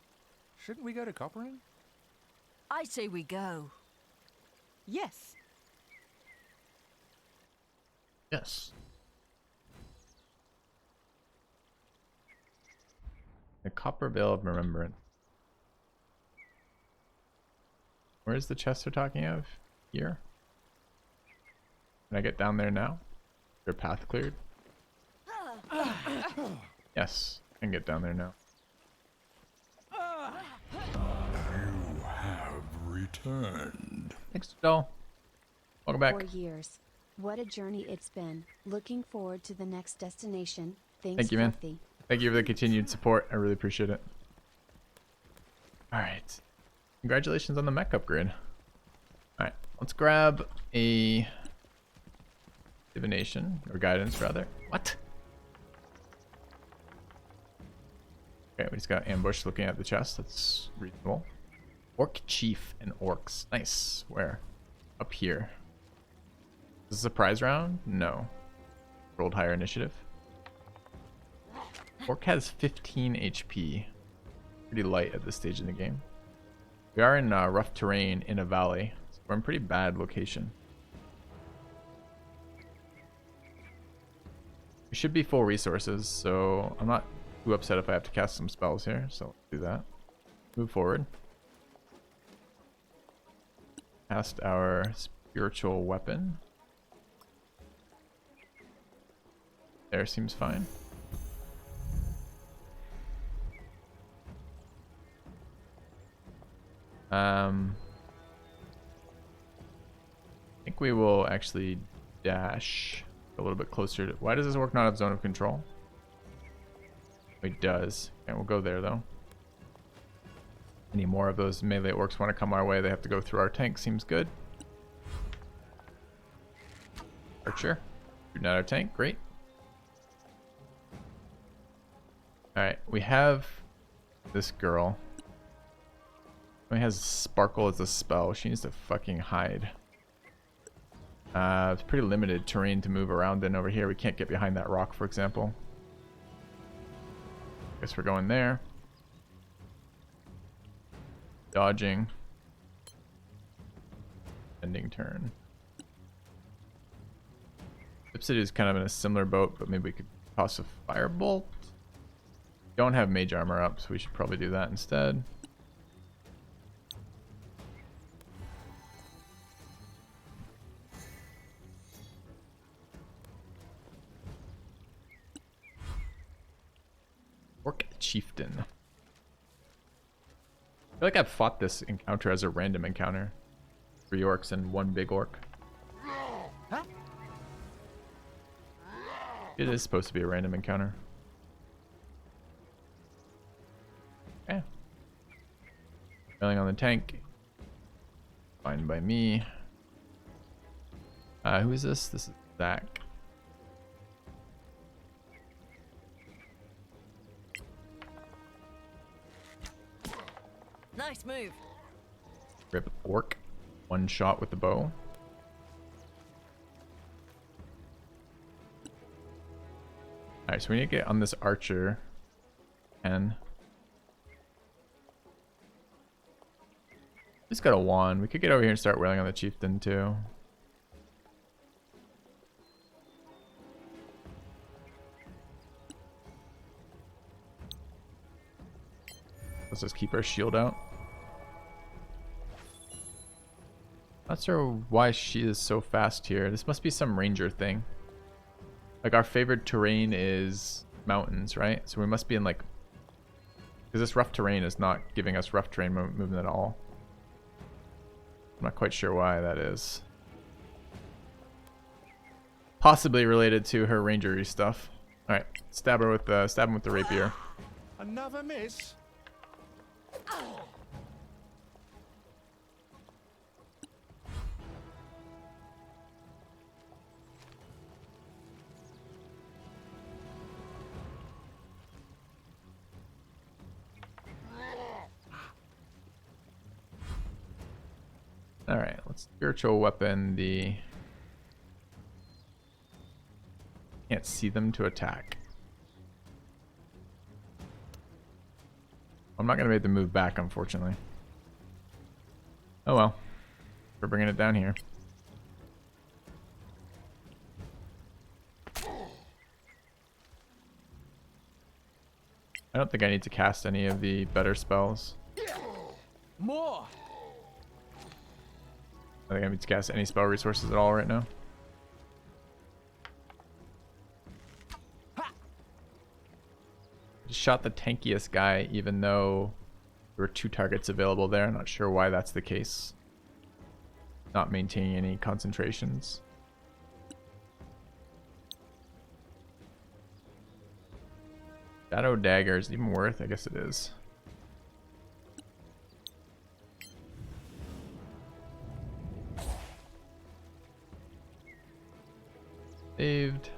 Shouldn't we go to Copperin? I say we go. Yes. Yes. The Copper Veil of Remembrance. Where's the chest they're talking of? Here? Can I get down there now? Is there a path cleared? Yes, I can get down there now. You have returned. Thanks, Doll. Welcome back. 4 years. What a journey it's been. Looking forward to the next destination. Thanks, Thank you, man. Fluffy. Thank you for the continued support. I really appreciate it. Alright. Congratulations on the mech upgrade. Alright, let's grab a divination, or guidance rather. What? Okay, we just got ambushed looking at the chest. That's reasonable. Orc chief and orcs. Nice. Where? Up here. Is this a surprise round? No. Rolled higher initiative. Orc has 15 HP. Pretty light at this stage in the game. We are in rough terrain in a valley. So we're in pretty bad location. We should be full resources, so I'm not too upset if I have to cast some spells here. So let's do that. Move forward. Cast our spiritual weapon. There seems fine. I think we will actually dash a little bit closer to... Why does this work not have zone of control? It does. Okay, we'll go there though. Any more of those melee orcs want to come our way, they have to go through our tank. Seems good. Archer. Shooting at our tank. Great. Alright, we have this girl. She has Sparkle as a spell. She needs to fucking hide. It's pretty limited terrain to move around in over here. We can't get behind that rock, for example. Guess we're going there. Dodging. Ending turn. Ipsid is kind of in a similar boat, but maybe we could toss a firebolt. Don't have mage armor up, so we should probably do that instead. chieftain. I feel like I've fought this encounter as a random encounter. 3 orcs and 1 big orc. It is supposed to be a random encounter. Okay. Railing on the tank. Fine by me. Who is this? This is Zach. Nice move. Rip orc. 1 shot with the bow. Alright, so we need to get on this archer. And he's got a wand. We could get over here and start wailing on the chieftain too. Let's just keep our shield out. Not sure why she is so fast here. This must be some ranger thing. Like our favorite terrain is mountains, right? So we must be in like... Because this rough terrain is not giving us rough terrain movement at all. I'm not quite sure why that is. Possibly related to her rangery stuff. Alright, stab her with stab him with the rapier. Another miss. Alright, let's spiritual weapon the... Can't see them to attack. I'm not going to make them move back, unfortunately. Oh well. We're bringing it down here. I don't think I need to cast any of the better spells. More. I think I need to cast any spell resources at all right now. Just shot the tankiest guy, even though there were 2 targets available there. I'm not sure why that's the case. Not maintaining any concentrations. Shadow dagger is even worth, I guess it is. Saved.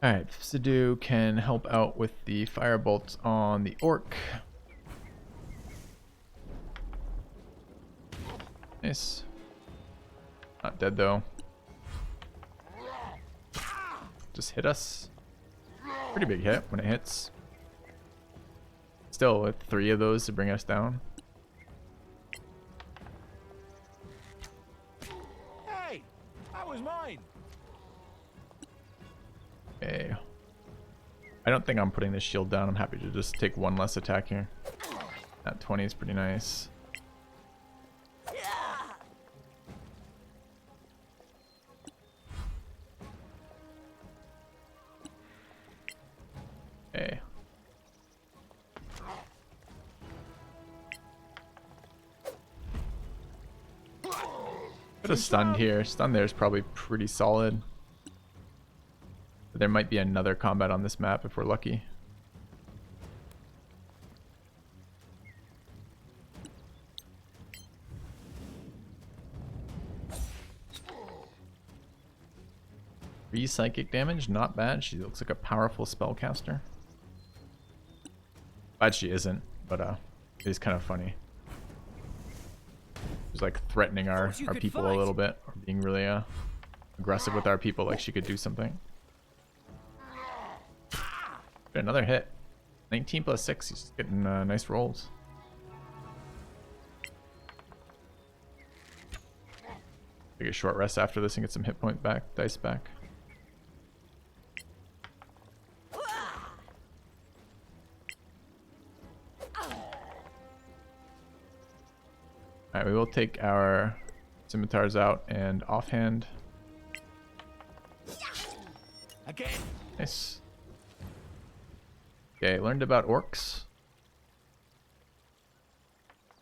Alright, Sidhu can help out with the firebolts on the orc. Nice. Not dead though. Just hit us. Pretty big hit when it hits. Still with 3 of those to bring us down. Hey, that was mine. Okay. I don't think I'm putting this shield down. I'm happy to just take 1 less attack here. That 20 is pretty nice. Okay. Could have stunned here. Stun there is probably pretty solid. But there might be another combat on this map if we're lucky. Three psychic damage, not bad. She looks like a powerful spellcaster. Glad she isn't, but it is kind of funny. She's like threatening our people a little bit, or being really aggressive with our people, like she could do something. Another hit. 19 plus 6. He's getting nice rolls. Take a short rest after this and get some hit point back, dice back. Alright, we will take our scimitars out and offhand. Again. Nice. Okay, learned about orcs.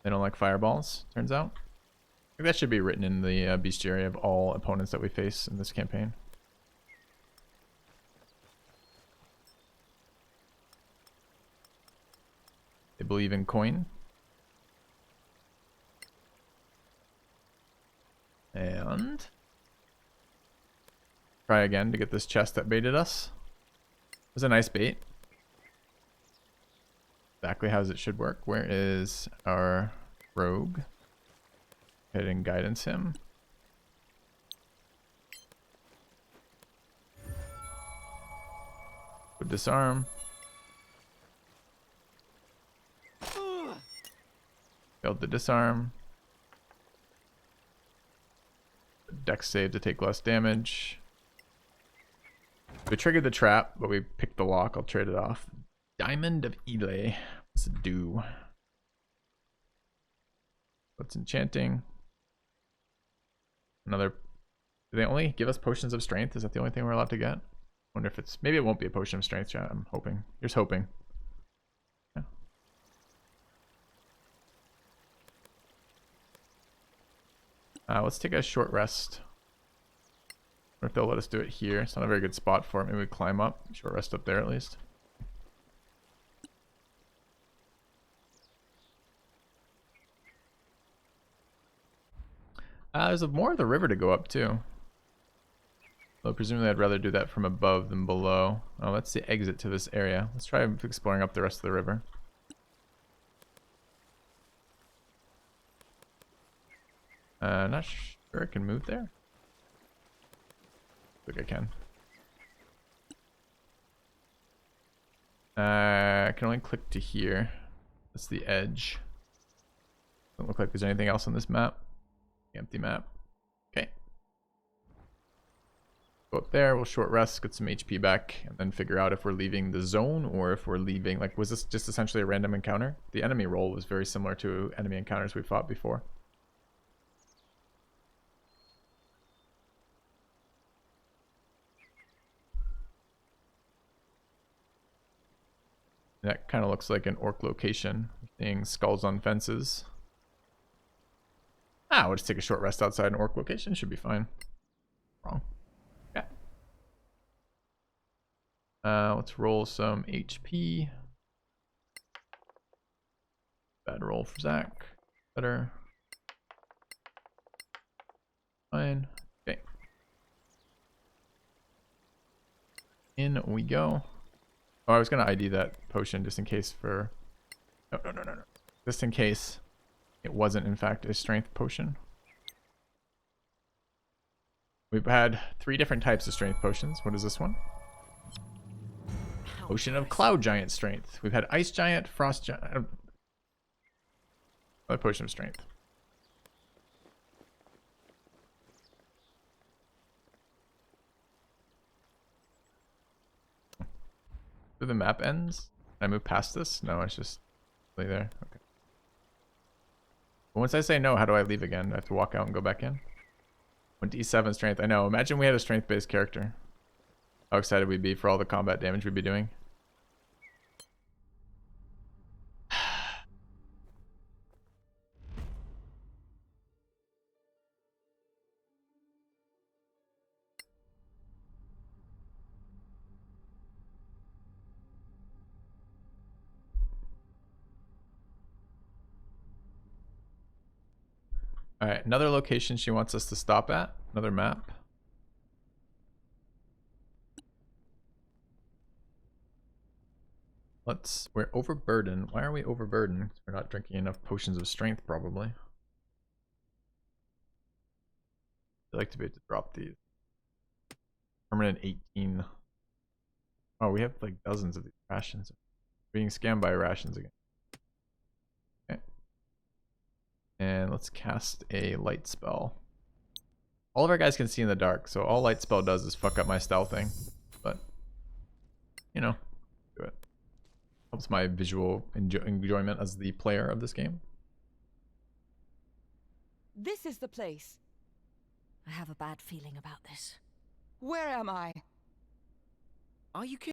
They don't like fireballs, turns out. I think that should be written in the bestiary of all opponents that we face in this campaign. They believe in coin. And try again to get this chest that baited us. It was a nice bait. Exactly how it should work. Where is our rogue? Go ahead and guidance him. Would disarm. Failed to disarm. Dex save to take less damage. We triggered the trap, but we picked the lock. I'll trade it off. Diamond of Ely. What's it do? What's enchanting? Another. Do they only give us potions of strength? Is that the only thing we're allowed to get? Wonder if it's. Maybe it won't be a potion of strength, chat. I'm hoping. Here's hoping. Let's take a short rest. Or if they'll let us do it here. It's not a very good spot for it. Maybe we climb up. Short rest up there at least. There's more of the river to go up too. Though presumably I'd rather do that from above than below. Oh, that's the exit to this area. Let's try exploring up the rest of the river. Not sure I can move there. I think I can. I can only click to here. That's the edge. Doesn't look like there's anything else on this map. Empty map. Okay. Go up there, we'll short rest, get some HP back, and then figure out if we're leaving the zone or if we're leaving. Like, was this just essentially a random encounter? The enemy roll was very similar to enemy encounters we fought before. That kind of looks like an orc location. Seeing skulls on fences. We'll just take a short rest outside an orc location. Should be fine. Wrong. Yeah. Let's roll some HP. Bad roll for Zach. Better. Fine. Okay. In we go. Oh, I was gonna ID that potion just in case for. No. Just in case it wasn't in fact a strength potion. We've had 3 different types of strength potions. What is this one? Potion of Cloud Giant Strength. We've had Ice Giant, Frost Giant. Another potion of strength. Do the map ends? Can I move past this? No, it's just really there. Okay. But once I say no, how do I leave again? Do I have to walk out and go back in? 27 strength. I know. Imagine we had a strength-based character. How excited we'd be for all the combat damage we'd be doing. Alright, another location she wants us to stop at. Another map. We're overburdened. Why are we overburdened? We're not drinking enough potions of strength, probably. I'd like to be able to drop these. Permanent 18. Oh, we have like dozens of these rations. Being scammed by rations again. Okay. And let's cast a light spell. All of our guys can see in the dark, so all light spell does is fuck up my stealthing. But, you know, do it. Helps my visual enjoyment as the player of this game. This is the place. I have a bad feeling about this. Where am I? Are you kidding?